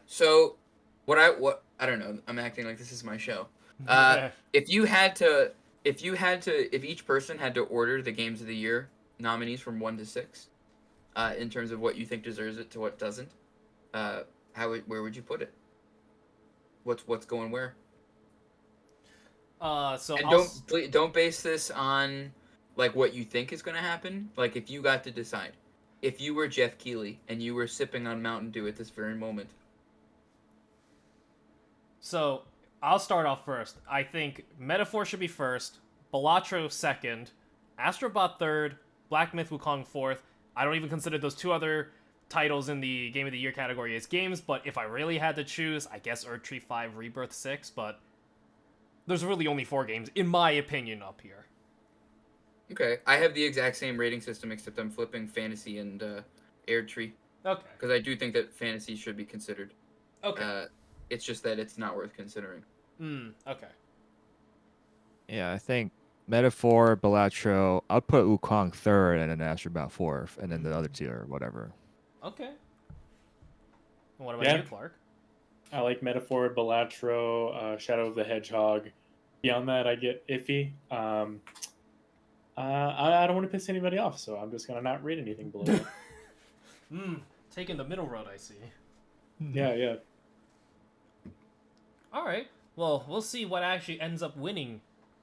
So what I don't know. I'm acting like this is my show. If each person had to order the Games of the Year nominees from 1 to 6, in terms of what you think deserves it to what doesn't, where would you put it? What's going where? Don't base this on like what you think is going to happen. Like if you got to decide, if you were Jeff Keighley and you were sipping on Mountain Dew at this very moment. So I'll start off first. I think Metaphor should be first, Balatro second, Astrobot third, Black Myth Wukong fourth. I don't even consider those 2 other titles in the Game of the Year category as games, but if I really had to choose, I guess Erdtree 5, Rebirth 6, but there's really only 4 games, in my opinion, up here. Okay, I have the exact same rating system, except I'm flipping Fantasy and Erdtree. Okay. Because I do think that Fantasy should be considered. Okay. It's just that it's not worth considering. Okay. Yeah, I think Metaphor, Balatro. I'll put Wukong third, and then Astrobound fourth, and then the other two or whatever. Okay. And what about Yeah, you, Clark? I like Metaphor, Balatro, Shadow of the Hedgehog. Beyond that, I get iffy. I don't want to piss anybody off, so I'm just gonna not read anything below that. Taking the middle road, I see. Yeah, yeah. All right. Well, we'll see what actually ends up winning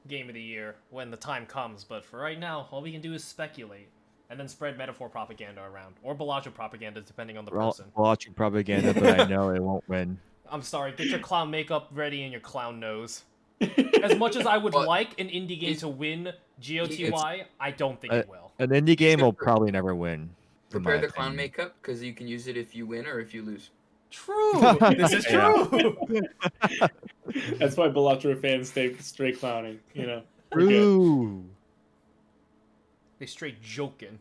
Game of the Year when the time comes. But for right now, all we can do is speculate and then spread metaphor propaganda around, or Bellagio propaganda, depending on the We're all person. watching propaganda, but I know it won't win. I'm sorry. Get your clown makeup ready and your clown nose. As much as I would Well, like an indie game he's- to win it's- GOTY, I don't think Uh, it will. An indie game gonna will probably never win, in my Prepare the clown opinion. makeup because you can use it if you win or if you lose. True. This is Yeah. true. That's why Balatro fans stay straight clowning. We're good. True. They straight joking.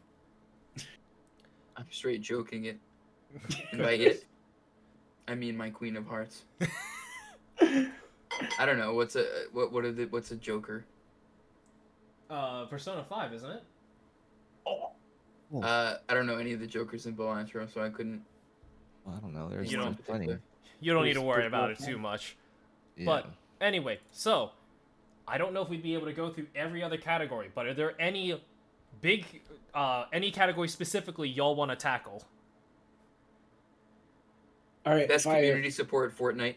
I'm straight joking it. And by it, I mean my Queen of Hearts. I don't know what's a Joker. Persona 5, isn't it? I don't know any of the Jokers in Balatro, so I couldn't. I don't know. There's You don't- plenty. You don't need to There's worry Persona about it 5. too much. Yeah. But anyway, so I don't know if we'd be able to go through every other category, but are there any big, any category specifically y'all want to tackle? All right, Best fire. community support Fortnite.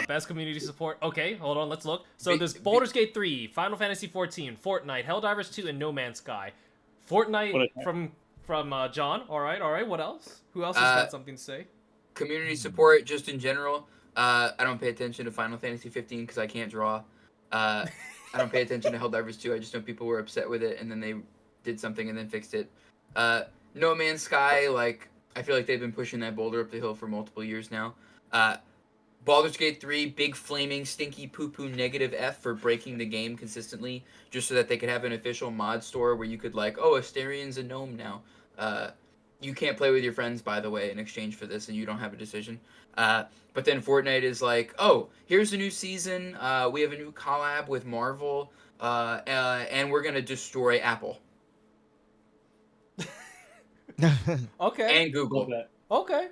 Best community support. Okay, hold on, let's look. So Big- there's big- Baldur's Gate 3, Final Fantasy 14, Fortnite, Helldivers 2, and No Man's Sky. Fortnite What a- from John. All right. What else? Who else has got something to say? Community support, just in general. I don't pay attention to Final Fantasy 15 because I can't draw. I don't pay attention to Helldivers 2. I just know people were upset with it, and then they did something and then fixed it. No Man's Sky, like, I feel like they've been pushing that boulder up the hill for multiple years now. Baldur's Gate 3, big flaming stinky poo-poo negative F for breaking the game consistently, just so that they could have an official mod store where you could like, oh, Asterian's a gnome now. You can't play with your friends, by the way, in exchange for this, and you don't have a decision. But then Fortnite is like, oh, here's a new season. We have a new collab with Marvel, and we're gonna destroy Apple Okay. and Love Google. that. Okay.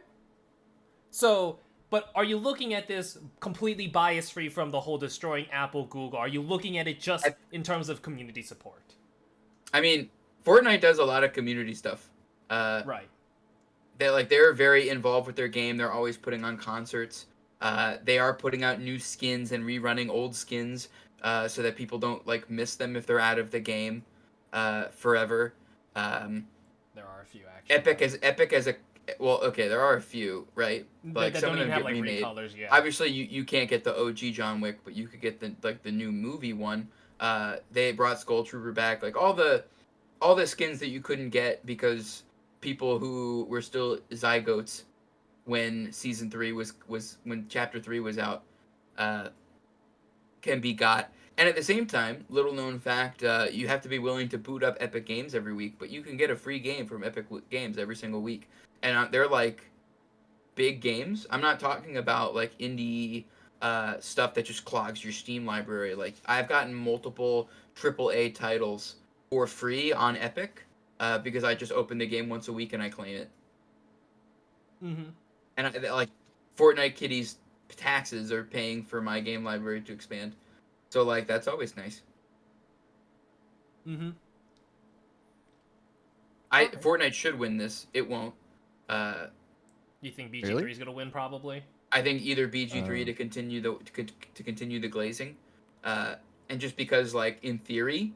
So, but are you looking at this completely bias free from the whole destroying Apple, Google? Are you looking at it just in terms of community support? I mean, Fortnite does a lot of community stuff. Right. They're very involved with their game. They're always putting on concerts. They are putting out new skins and rerunning old skins so that people don't like miss them if they're out of the game forever. There are a few actually. Epic as a well, okay, there are a few, right? Like that some don't of them even have get like remade. recolors yet. Obviously, you can't get the OG John Wick, but you could get the new movie one. They brought Skull Trooper back, like all the skins that you couldn't get because people who were still zygotes when season 3 was when chapter 3 was out can be got. And at the same time, little known fact, you have to be willing to boot up Epic Games every week, but you can get a free game from Epic Games every single week. And they're like big games. I'm not talking about like indie stuff that just clogs your Steam library. Like I've gotten multiple AAA titles for free on Epic because I just open the game once a week and I claim it. Mm-hmm. And like Fortnite Kitty's taxes are paying for my game library to expand. So like that's always nice. Mm-hmm. Okay. Fortnite should win this. It won't. You think BG3 Really? is gonna win? Probably. I think either BG3 to continue the glazing, and just because like in theory,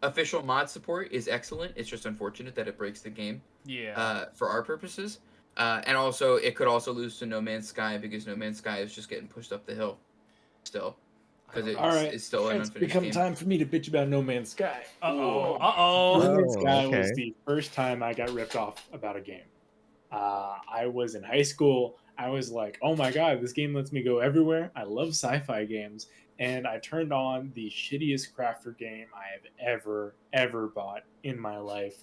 official mod support is excellent. It's just unfortunate that it breaks the game. Yeah. For our purposes, and also it could also lose to No Man's Sky because No Man's Sky is just getting pushed up the hill, still, because I don't All know. right, it's still an it's unfinished become game. time for me to bitch about No Man's Sky. Uh-oh. No Uh-oh. Man's Sky was okay. the first time I got ripped off about a game. I was in high school. I was like, oh my god, this game lets me go everywhere. I love sci-fi games. And I turned on the shittiest crafter game I have ever bought in my life.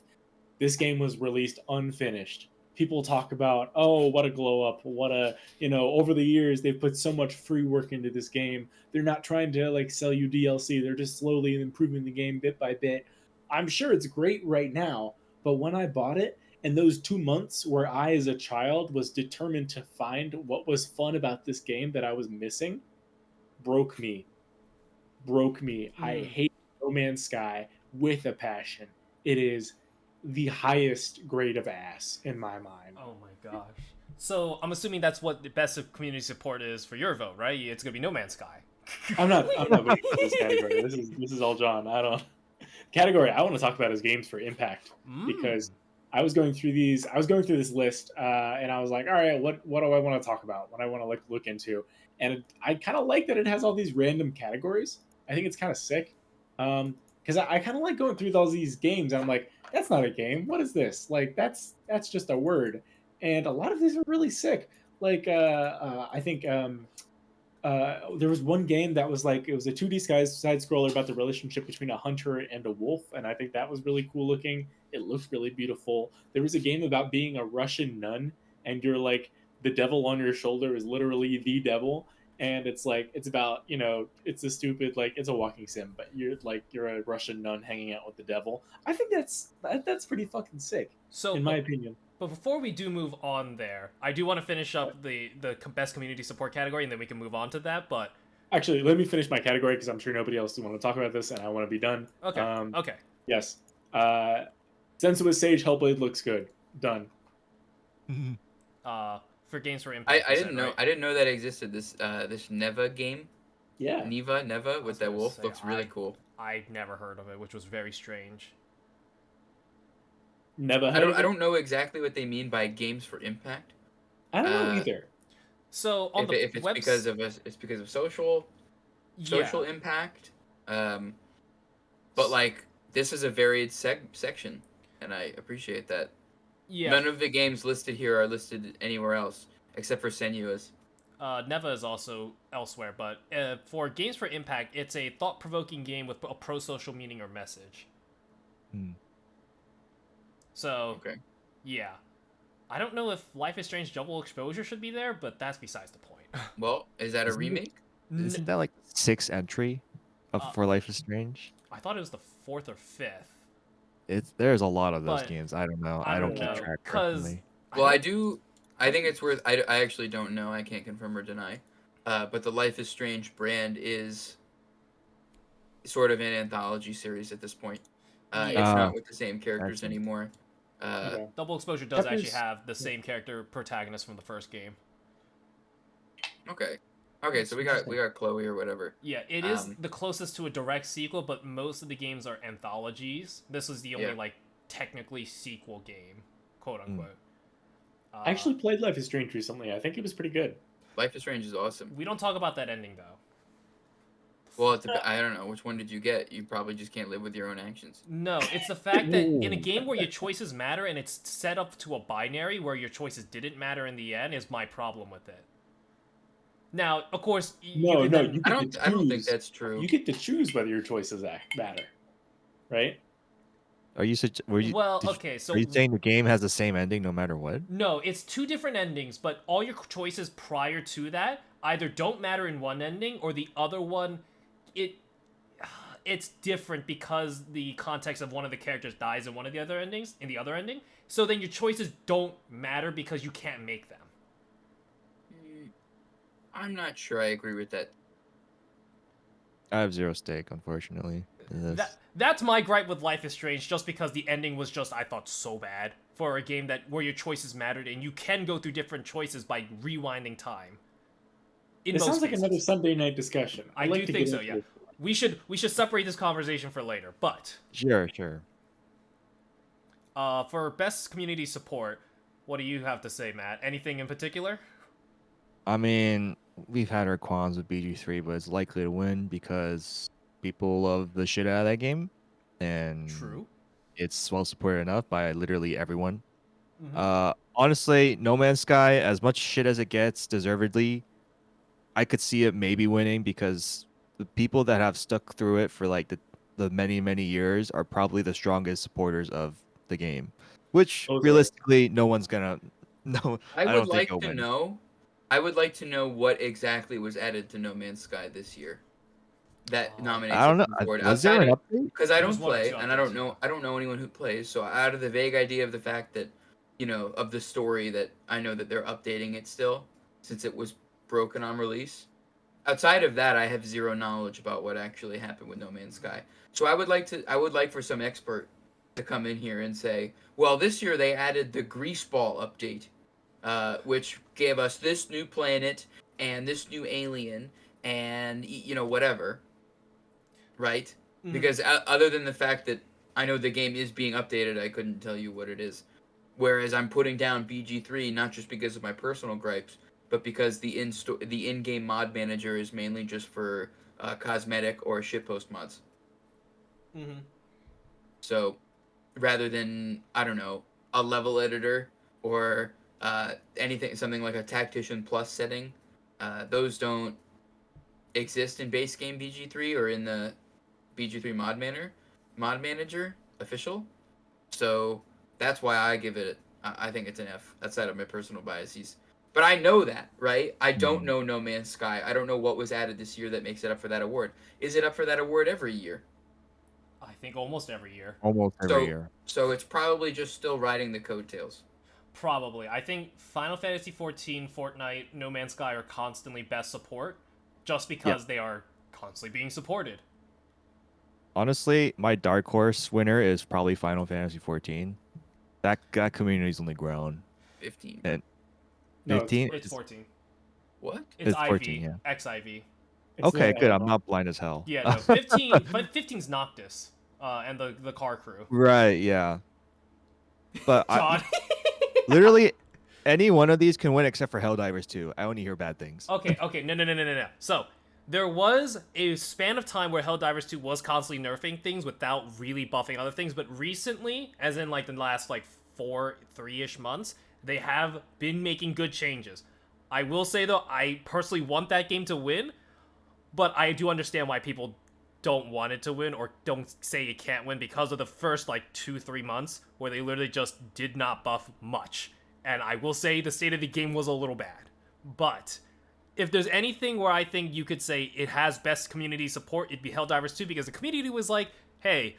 This game was released unfinished. people talk about, oh, what a glow up, what a, over the years they've put so much free work into this game. They're not trying to like sell you DLC. They're just slowly improving the game bit by bit. I'm sure it's great right now, but when I bought it, and those 2 months where I, as a child, was determined to find what was fun about this game that I was missing, broke me. Broke me. I Mm. hate No Man's Sky with a passion. It is the highest grade of ass in my mind. Oh my gosh. So I'm assuming that's what the best of community support is for your vote, right? It's gonna be No Man's Sky. I'm not voting for this category. This is all John. I don't category I want to talk about is games for impact, because I was going through this list, and I was like, all right, what do I want to talk about? What I want to like look into, and I kind of like that it has all these random categories. I think it's kind of sick, because I kind of like going through all these games, and I'm like, that's not a game. What is this? Like that's just a word, and a lot of these are really sick. Like I think. There was one game that was like, it was a 2D side scroller about the relationship between a hunter and a wolf, and I think that was really cool looking. It looked really beautiful. There was a game about being a Russian nun, and you're like, the devil on your shoulder is literally the devil, and it's like, it's about, it's a stupid, like, it's a walking sim, but you're a Russian nun hanging out with the devil. I think that's pretty fucking sick, So, in my opinion. but before we do move on there, I do want to finish up the best community support category, and then we can move on to that. But Actually, let me finish my category, because I'm sure nobody else will want to talk about this, and I want to be done. okay, okay. Yes. Sensuous Sage Hellblade looks good. Done. For games for impact. I didn't know. Right? I didn't know that existed. This Neva game. Yeah. Neva with that gonna wolf say, looks really cool. I'd never heard of it, which was very strange. Never I heard of it? don't know exactly what they mean by games for impact. I don't know either. So on If it's because of it's because of social impact. But like this is a varied section, and I appreciate that. Yeah. None of the games listed here are listed anywhere else except for Senua's. Neva is also elsewhere, but for games for impact, it's a thought-provoking game with a pro-social meaning or message. So, Okay. yeah. I don't know if Life is Strange Double Exposure should be there, but that's besides the point. Well, is that a remake? Isn't that like 6th entry for Life is Strange? I thought it was the 4th or 5th. There's a lot of those But games. I don't know. I I don't don't keep know, track 'cause- correctly. Well, I do. I think it's worth. I actually don't know. I can't confirm or deny. But the Life is Strange brand is sort of an anthology series at this point. It's not with the same characters anymore. Okay. Double Exposure does actually Peppers- have the same character protagonist from the first game. Okay. Okay, so we got Chloe or whatever. Yeah, it is the closest to a direct sequel, but most of the games are anthologies. This was the only like technically sequel game, quote unquote. I actually played Life is Strange recently. I think it was pretty good. Life is Strange is awesome. We don't talk about that ending though. Well, I don't know. Which one did you get? You probably just can't live with your own actions. No, it's the fact that in a game where your choices matter and it's set up to a binary where your choices didn't matter in the end is my problem with it. Now, of course, No, I don't think that's true. You get to choose whether your choices matter, right? Are you okay, so are you saying the game has the same ending no matter what? no, it's two different endings, but all your choices prior to that either don't matter in one ending or the other one it's different because the context of one of the characters dies in one of the other endings, in the other ending. So then your choices don't matter because you can't make them. I'm not sure I agree with that. I have zero stake, unfortunately. in this. That's my gripe with Life is Strange, just because the ending was just, I thought, so bad for a game where your choices mattered and you can go through different choices by rewinding time. It sounds like another Sunday night discussion. I do think so, yeah. We should separate this conversation for later, but Sure. for best community support, what do you have to say, Matt? Anything in particular? I mean, we've had our qualms with BG3, but it's likely to win because people love the shit out of that game, and True. it's well supported enough by literally everyone. Mhm. Honestly, No Man's Sky, as much shit as it gets, deservedly, I could see it maybe winning because the people that have stuck through it for like the many years are probably the strongest supporters of the game. which Those are- realistically, no one's gonna. No, I I would don't think like he'll to win. know. I would like to know what exactly was added to No Man's Sky this year that nominates I it don't know. for the award. Was there Outside an of update? because I There was don't one or play two and I updates, don't know yeah. I don't know anyone who plays. So out of the vague idea of the fact that of the story that I know that they're updating it still since it was broken on release. Outside of that, I have zero knowledge about what actually happened with No Man's Sky. So I would like for some expert to come in here and say, well, this year they added the Grease Ball update, which gave us this new planet and this new alien and whatever, right? Mhm. Because other than the fact that I know the game is being updated, I couldn't tell you what it is. Whereas I'm putting down BG3 not just because of my personal gripes, but because the in-game mod manager is mainly just for cosmetic or shitpost mods. Mm-hmm. So rather than I don't know a level editor or something like a tactician plus setting, those don't exist in base game BG3 or in the BG3 mod manager official. So that's why I give it. I think it's an F. Outside of my personal biases, but I know that, right? I don't Hmm. know No Man's Sky. I don't know what was added this year that makes it up for that award. Is it up for that award every year? I think almost every year. Almost every So year. so it's probably just still riding the coattails. Probably. I think Final Fantasy XIV, Fortnite, No Man's Sky are constantly best support, just because they are constantly being supported. Honestly, my dark horse winner is probably Final Fantasy 14. That community's only grown. 15. And No, 15? It's 14. What? It's It's 14, IV, yeah. XIV. it's Okay, the good. I'm add-on. not blind as hell. Yeah, no, 15. 15's Noctis, and the car crew. Right, yeah. But John. literally, any one of these can win except for Helldivers 2. I only hear bad things. Okay, no. So, there was a span of time where Helldivers 2 was constantly nerfing things without really buffing other things, but recently, as in like the last like 3-ish months, they have been making good changes. I will say though, I personally want that game to win, but I do understand why people don't want it to win or don't say it can't win because of the first like 2-3 months where they literally just did not buff much. And I will say the state of the game was a little bad. But if there's anything where I think you could say it has best community support, it'd be Helldivers 2 because the community was like, hey,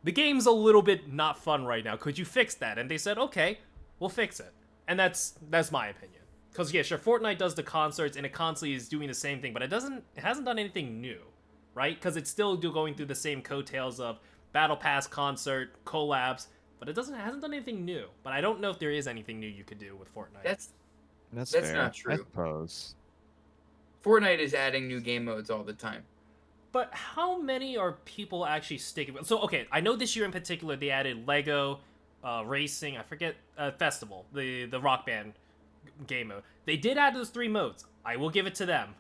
the game's a little bit not fun right now. Could you fix that? And they said, okay, we'll fix it. And that's my opinion. Because yeah, sure, Fortnite does the concerts and it constantly is doing the same thing, but it hasn't done anything new, right? Because it's still going through the same coattails of Battle Pass concert, collabs, but hasn't done anything new. But I don't know if there is anything new you could do with Fortnite. That's That's That's fair. not I true. suppose. Fortnite is adding new game modes all the time. But how many are people actually sticking with? So, okay, I know this year in particular they added Lego Racing, I forget, Festival, the Rock Band game mode. They did add those 3 modes. I will give it to them.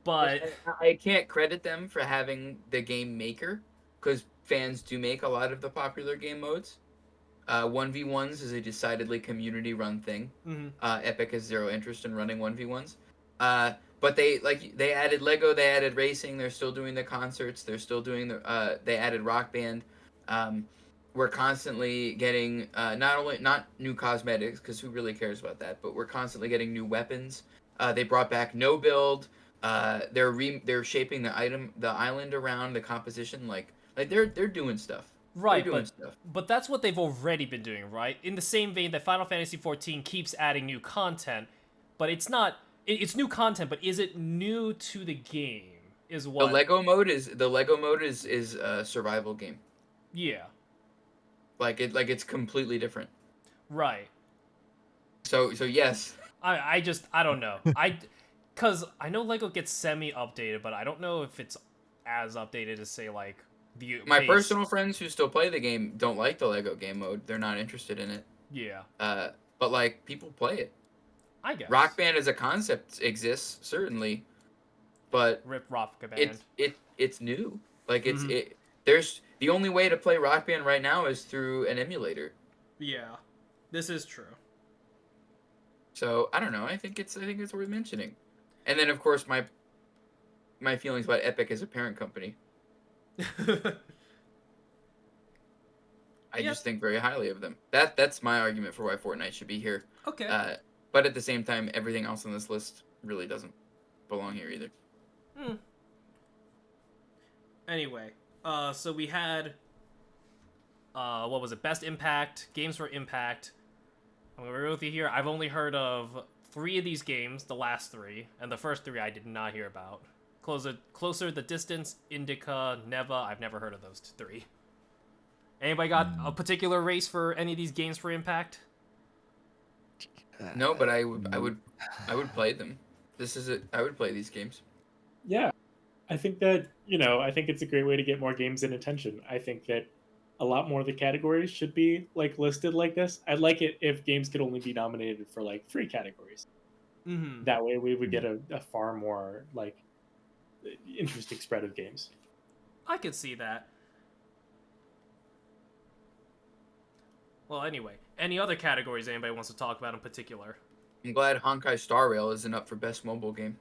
But I can't credit them for having the game maker because fans do make a lot of the popular game modes. 1v1s is a decidedly community-run thing. mhm. Epic has zero interest in running 1v1s. But they added Lego, they added racing. They're still doing the concerts. They're still doing they added Rock Band. We're constantly getting not new cosmetics because who really cares about that, but we're constantly getting new weapons. They brought back no build. They're shaping the island around the composition like they're doing stuff. Right, They're doing stuff. but that's what they've already been doing, right? In the same vein that Final Fantasy XIV keeps adding new content, but it's not. It's new content, but is it new to the game? Is what The Lego mode is a survival game. Yeah, It's completely different. right. So yes, I don't know. Cause I know Lego gets semi updated, but I don't know if it's as updated as say like the my base. personal friends who still play the game don't like the Lego game mode. They're not interested in it. Yeah, But like people play it. I guess. Rock Band as a concept exists certainly, but Rip Rock Band. it's new. Like it's Mhm. it. There's the only way to play Rock Band right now is through an emulator. Yeah, this is true. So I don't know. I think it's worth mentioning. And then of course my feelings about Epic as a parent company. I just think very highly of them. That's my argument for why Fortnite should be here. Okay. But at the same time, everything else on this list really doesn't belong here either. Anyway, so we had what was it? Best Impact, Games for Impact. I'm gonna go with you here. I've only heard of 3 of these games, the last 3, and the first 3 I did not hear about. Closer, The Distance, Indica, Neva. I've never heard of those 3. Anybody got a particular race for any of these games for Impact? No, but I would play them. I would play these games. Yeah, I think that I think it's a great way to get more games in attention. I think that a lot more of the categories should be like listed like this. I'd like it if games could only be nominated for like 3 categories. Mm-hmm. That way, we would get a far more like interesting spread of games. I could see that. Well, anyway, any other categories anybody wants to talk about in particular? I'm glad Honkai Star Rail isn't up for best mobile game.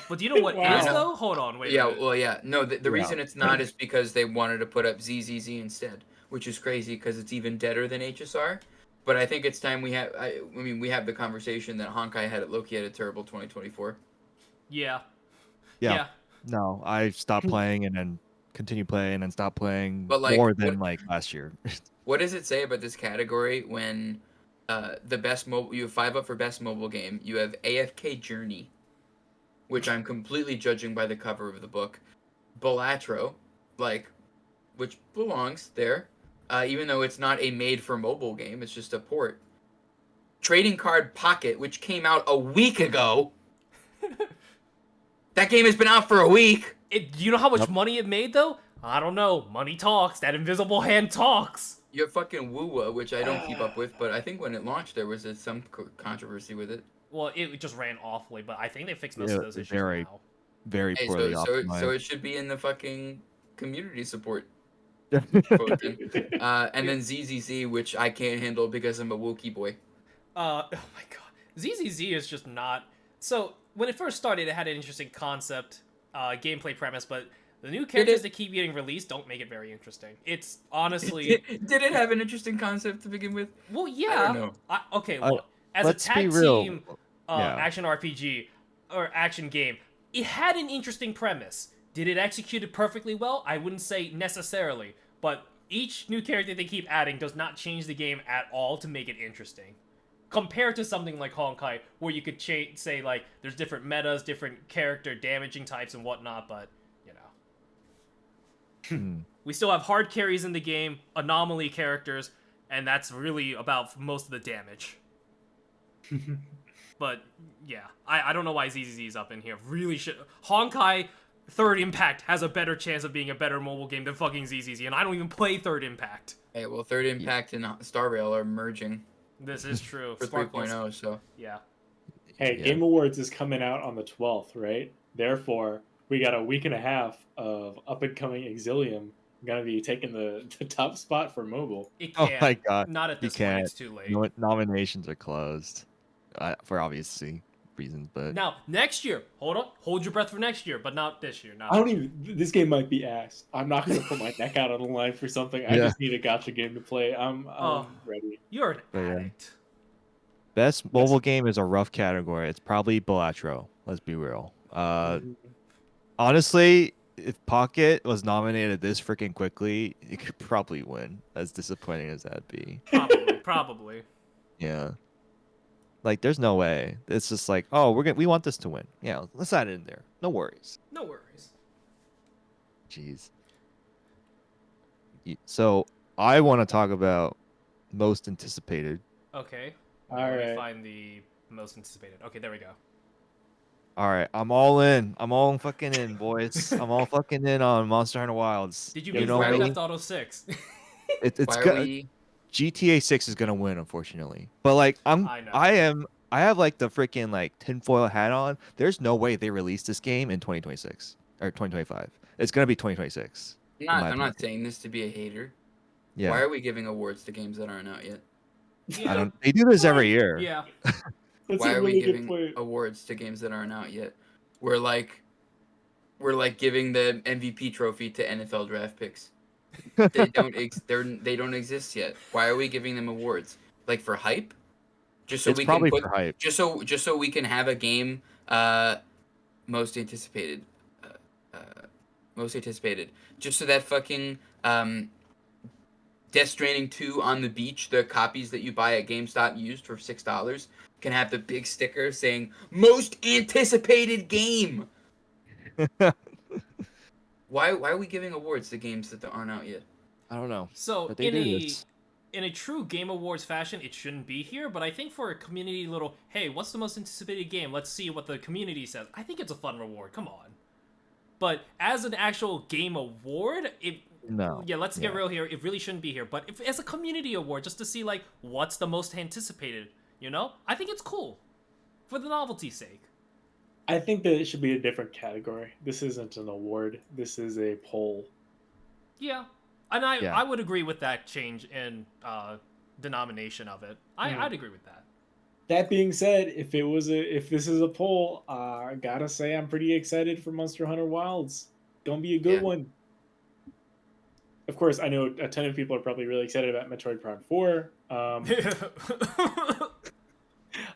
But do you know what Wow. is though? Hold on, wait. a minute. Well, yeah. No, the reason it's not is because they wanted to put up ZZZ instead, which is crazy because it's even deader than HSR. But I think it's time we have. We have the conversation that Honkai had at Loki had a terrible 2024. Yeah. Yeah. No, I stopped playing and then continue playing and stopped playing But, like, more than like last year. What does it say about this category when the best mobile? You have 5 up for best mobile game. You have AFK Journey, which I'm completely judging by the cover of the book. Balatro, which belongs there, even though it's not a made-for-mobile game. It's just a port. Trading Card Pocket, which came out a week ago. That game has been out for a week. Do you know how much money it made though? I don't know. Money talks. That invisible hand talks. You have fucking Woowa, which I don't keep up with, but I think when it launched there was some controversy with it. Well, it just ran awfully, but I think they fixed most of those issues now. Very Hey, poorly so optimized. it should be in the fucking community support. Yeah. And then ZZZ, which I can't handle because I'm a Wookiee boy. Oh my god. ZZZ is just not... So, when it first started, it had an interesting concept, gameplay premise, but the new characters that keep getting released don't make it very interesting. It's honestly... Did it have an interesting concept to begin with? Well, yeah. I don't know. Okay, look. As a let's be tag real. team action RPG or action game, it had an interesting premise. Did it execute it perfectly well? I wouldn't say necessarily, but each new character they keep adding does not change the game at all to make it interesting. Compared to something like Honkai, where you could say, like, there's different metas, different character damaging types and whatnot, but, we still have hard carries in the game, anomaly characters, and that's really about most of the damage. But, yeah, I don't know why ZZZ is up in here. Really should... Honkai Third Impact has a better chance of being a better mobile game than fucking ZZZ, and I don't even play Third Impact. Hey, well, Third Impact and Star Rail are merging. This is true. For 3.0, so... Yeah. Hey, Game Awards is coming out on the 12th, right? Therefore, we got a week and a half of up-and-coming Exilium going to be taking the top spot for mobile. It can't. Oh my god. Not at this point. It's too late. Nominations are closed. For obviously reasons, but... Now, next year. Hold your breath for next year, but not this year. I don't even... This game might be ass. I'm not going to put my neck out on the line for something. I just need a gacha game to play. I'm ready. You're an addict. Best mobile game is a rough category. It's probably Balatro. Let's be real. Honestly, if Pocket was nominated this freaking quickly, it could probably win. As disappointing as that'd be. Probably. Yeah. Like, there's no way. It's just like, oh, we want this to win. Yeah, let's add it in there. No worries. No worries. Jeez. So I want to talk about most anticipated. Okay. All Let me right. find the most anticipated. Okay, there we go. All right, I'm all in. I'm all fucking in, boys. I'm all fucking in on Monster Hunter Wilds. Did you Yeah, mean know Grand me? Theft Auto 6? It's Why are good. we... GTA 6 is gonna win, unfortunately. But like, I know. I have like the freaking like tinfoil hat on. There's no way they release this game in 2026 or 2025. It's gonna be 2026. I'm not saying this to be a hater. Yeah. Why are we giving awards to games that aren't out yet? I don't. They do this every year. Yeah. That's Why a are we really good giving point. awards to games that aren't out yet? We're like giving the MVP trophy to NFL draft picks. They don't exist yet. Why are we giving them awards? Like for hype? Just so It's we can probably put for hype. just so we can have a game most anticipated. Most anticipated. Just so that fucking Death Stranding 2 on the beach, the copies that you buy at GameStop used for $6 can have the big sticker saying most anticipated game. Why are we giving awards to games that aren't out yet? I don't know, So but they do this. in a true Game Awards fashion, it shouldn't be here. But I think for a community little, hey, what's the most anticipated game? Let's see what the community says. I think it's a fun reward. Come on. But as an actual game award, No. yeah, let's get real here. It really shouldn't be here. But if as a community award, just to see like what's the most anticipated, I think it's cool for the novelty's sake. I think that it should be a different category. This isn't an award. This is a poll. Yeah, and I Yeah. I would agree with that change in denomination of it. I'd agree with that. That being said, if this is a poll, I gotta say I'm pretty excited for Monster Hunter Wilds. Gonna be a good Yeah. one. Of course, I know a ton of people are probably really excited about Metroid Prime 4.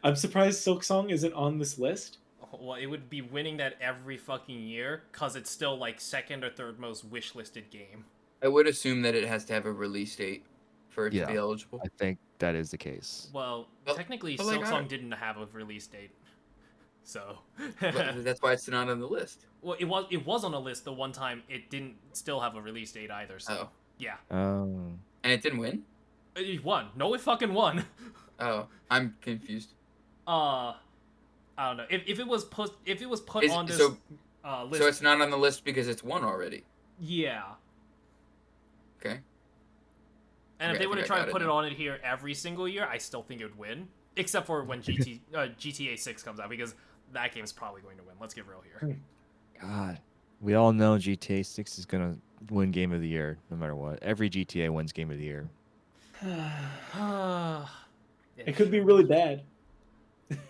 I'm surprised Silksong isn't on this list. Well, it would be winning that every fucking year, cause it's still like second or third most wish listed game. I would assume that it has to have a release date for it to be eligible. I think that is the case. Well, Well, technically, but like, Silksong didn't have a release date, so. But that's why it's not on the list. Well, it was on a list the one time. It didn't still have a release date either. So Oh. yeah, And it didn't win? it won. No, it fucking won. Oh, I'm confused. I don't know if it was put Is- on this so- list. So it's not on the list because it's won already. Yeah. Okay. And if Okay, they I were to think I try got to it put it now. on it here every single year, I still think it would win. Except for when GTA 6 comes out, because that game's probably going to win. Let's get real here. God, we all know GTA 6 is gonna win Game of the Year no matter what. Every GTA wins Game of the Year. It could be really bad.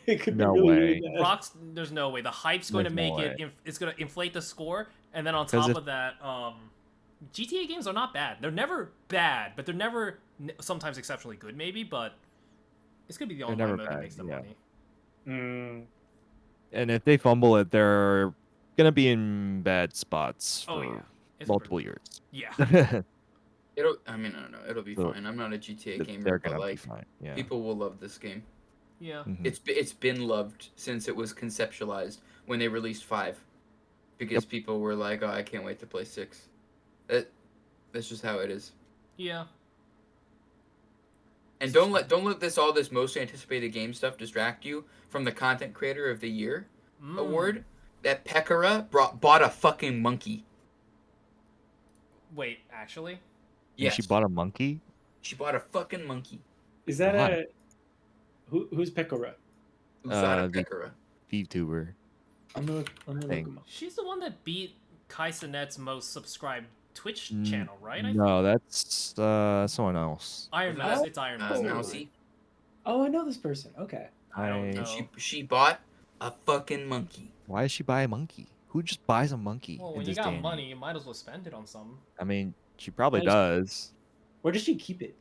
It could No be really, way. really bad. There's no way. The hype's going There's to no make it. way. It's going to inflate the score, and then on 'Cause top if- of that, GTA games are not bad. They're never bad, but they're never sometimes exceptionally good, maybe. But it's going to be the They're online never mode that bad, makes the yeah. money. And if they fumble it, they're gonna be in bad spots Oh for yeah, it's multiple years. Yeah. I don't know. It'll be So, fine. I'm not a GTA gamer, They're but gonna be like fine. Yeah. people will love this game. Yeah. Mhm. It's been loved since it was conceptualized when they released 5. Because people were like, "Oh, I can't wait to play 6." That's just how it is. Yeah. And don't let this most anticipated game stuff distract you from the content creator of the year award. That Pekora bought a fucking monkey. Wait, actually? And Yes. she bought a monkey. She bought a fucking monkey. Is that Why? who's Pekora? Usada the- Pekora. VTuber. I'm gonna look Thing. him up. She's the one that beat Kai Cenat's most subscribed Twitch channel, right? No, that's someone else. Iron Is Mouse. that- It's Iron Mouse. never mind. Mousy. Oh, I know this person. Okay. I don't I- know. And she bought a fucking monkey. Why does she buy a monkey? Who just buys a monkey? Well, in when you this got day and money, age? you might as well spend it on something. I mean, she probably Why does- does. Where does she keep it?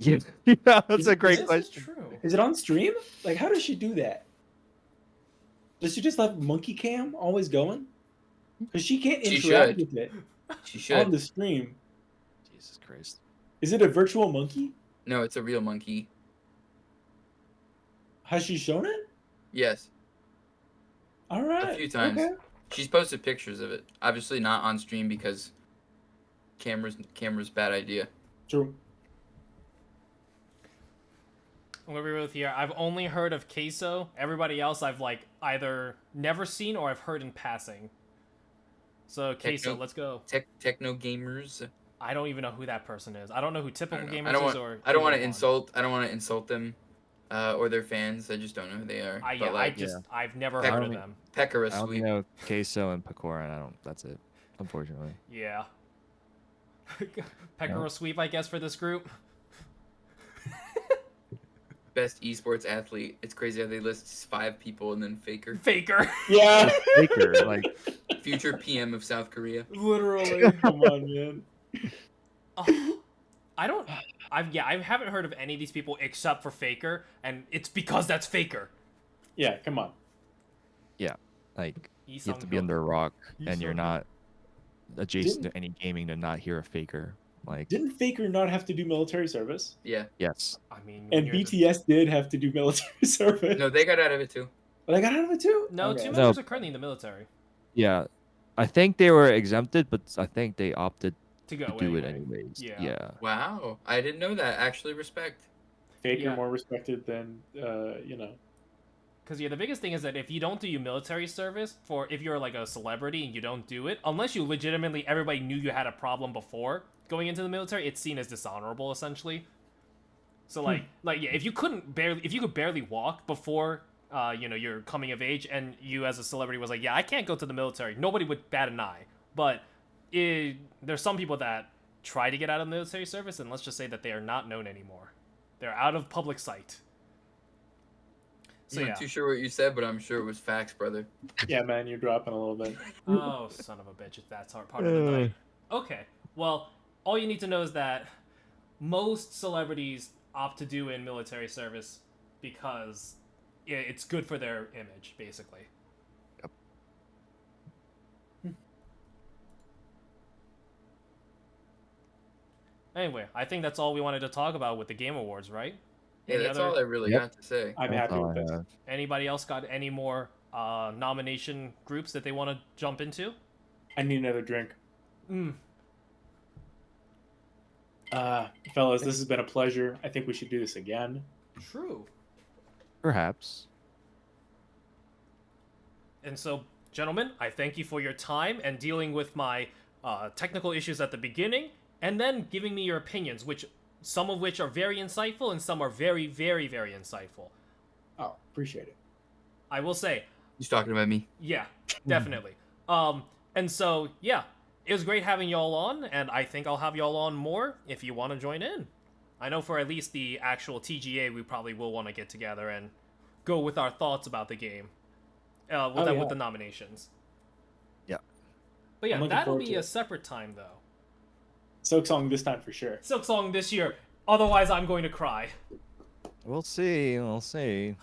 Yeah, that's a great This question. is true. Is it on stream? Like, how does she do that? Does she just have monkey cam always going? Because she can't She interact should. with it She on should. the stream. Jesus Christ. Is it a virtual monkey? No, it's a real monkey. Has she shown it? Yes. All right. few times. Okay. She's posted pictures of it. Obviously not on stream because camera's bad idea. True. I'm gonna be real with you here. I've only heard of Queso. Everybody else I've like either never seen or I've heard in passing. So Queso, Techno- let's go. Techno gamers. I don't even know who that person is. I don't know who typical I don't gamers know. is or. I don't want to who I'm on. insult. I don't want to insult them, or their fans. I just don't know who they are. Yeah, But like, I've never Peck- heard of I them. Pekora I only sweep. know Queso and Pecora, and I don't. That's it. Unfortunately. Yeah. Pekora sweep, I guess, for this group. Best esports athlete. It's crazy how they list 5 people and then Faker, Faker. Yeah. Faker, like future PM of South Korea. Literally. Come on, man. Oh, I haven't heard of any of these people except for Faker, and it's because that's Faker. Yeah, come on. Yeah, like you have to be Isang-hyuk. under a rock, and you're Isang-hyuk. not adjacent Didn't to any gaming to not hear a Faker. Like, didn't Faker not have to do military service? Yeah. yes, I mean, when And you're BTS did have to do military service. No, they got out of it too. But I got out of it too. no, Okay. two No. members are currently in the military yeah, I think they were exempted, but I think they opted to go to do it anyway. anyways. Yeah. Yeah. Wow, I didn't know that. Actually, respect. Faker Yeah. more respected than Because the biggest thing is that if you don't do your military service, if you're like a celebrity and you don't do it, unless you legitimately everybody knew you had a problem before going into the military, it's seen as dishonorable essentially. So like yeah, if you could barely walk before you're coming of age, and you as a celebrity was like, yeah, I can't go to the military, nobody would bat an eye. But there's some people that try to get out of military service, and let's just say that they are not known anymore. They're out of public sight. So I'm yeah. not too sure what you said, but I'm sure it was facts, brother. Yeah, man, you're dropping a little bit. Oh, son of a bitch, that's part of the night. Okay, well, all you need to know is that most celebrities opt to do in military service because it's good for their image, basically. Yep. Anyway, I think that's all we wanted to talk about with the Game Awards, right? Yeah, Any that's other- all I really Yep. got to say. I'm That's happy all with I this. have. Anybody else got any more nomination groups that they want to jump into? I need another drink. Mm. Fellas, this has been a pleasure. I think we should do this again. True. Perhaps. And so, gentlemen, I thank you for your time and dealing with my technical issues at the beginning, and then giving me your opinions, some of which are very insightful and some are very, very, very insightful. Oh, appreciate it. I will say, He's talking about me. yeah, definitely. And so, yeah, it was great having y'all on, and I think I'll have y'all on more if you want to join in. I know for at least the actual TGA, we probably will want to get together and go with our thoughts about the game. With the nominations. Yeah. But yeah, I'm looking that'll forward be to a it. separate time, though. Silk Song this time for sure. Silk Song this year. Otherwise, I'm going to cry. We'll see. We'll see.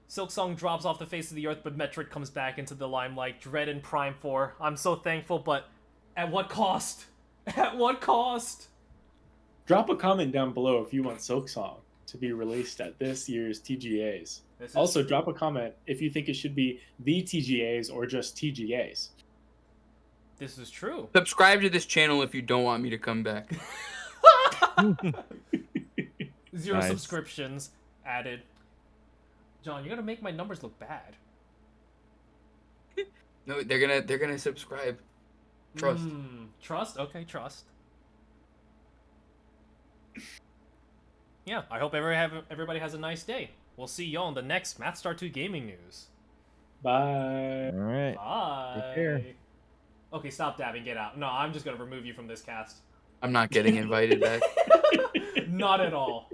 Silk Song drops off the face of the earth, but Metric comes back into the limelight. Dread and Prime 4. I'm so thankful, but at what cost? At what cost? Drop a comment down below if you want Silk Song to be released at this year's TGAs. Also, drop a comment if you think it should be the TGAs or just TGAs. This is true. Subscribe to this channel if you don't want me to come back. 0 Nice. subscriptions added. John, you're gonna make my numbers look bad. No, they're gonna subscribe. Trust. Trust? Okay, trust. Yeah, I hope everybody has a nice day. We'll see y'all in the next Math Star 2 gaming news. Bye. All right. Bye. Take care. Okay, stop dabbing. Get out. No, I'm just gonna remove you from this cast. I'm not getting invited back. Not at all.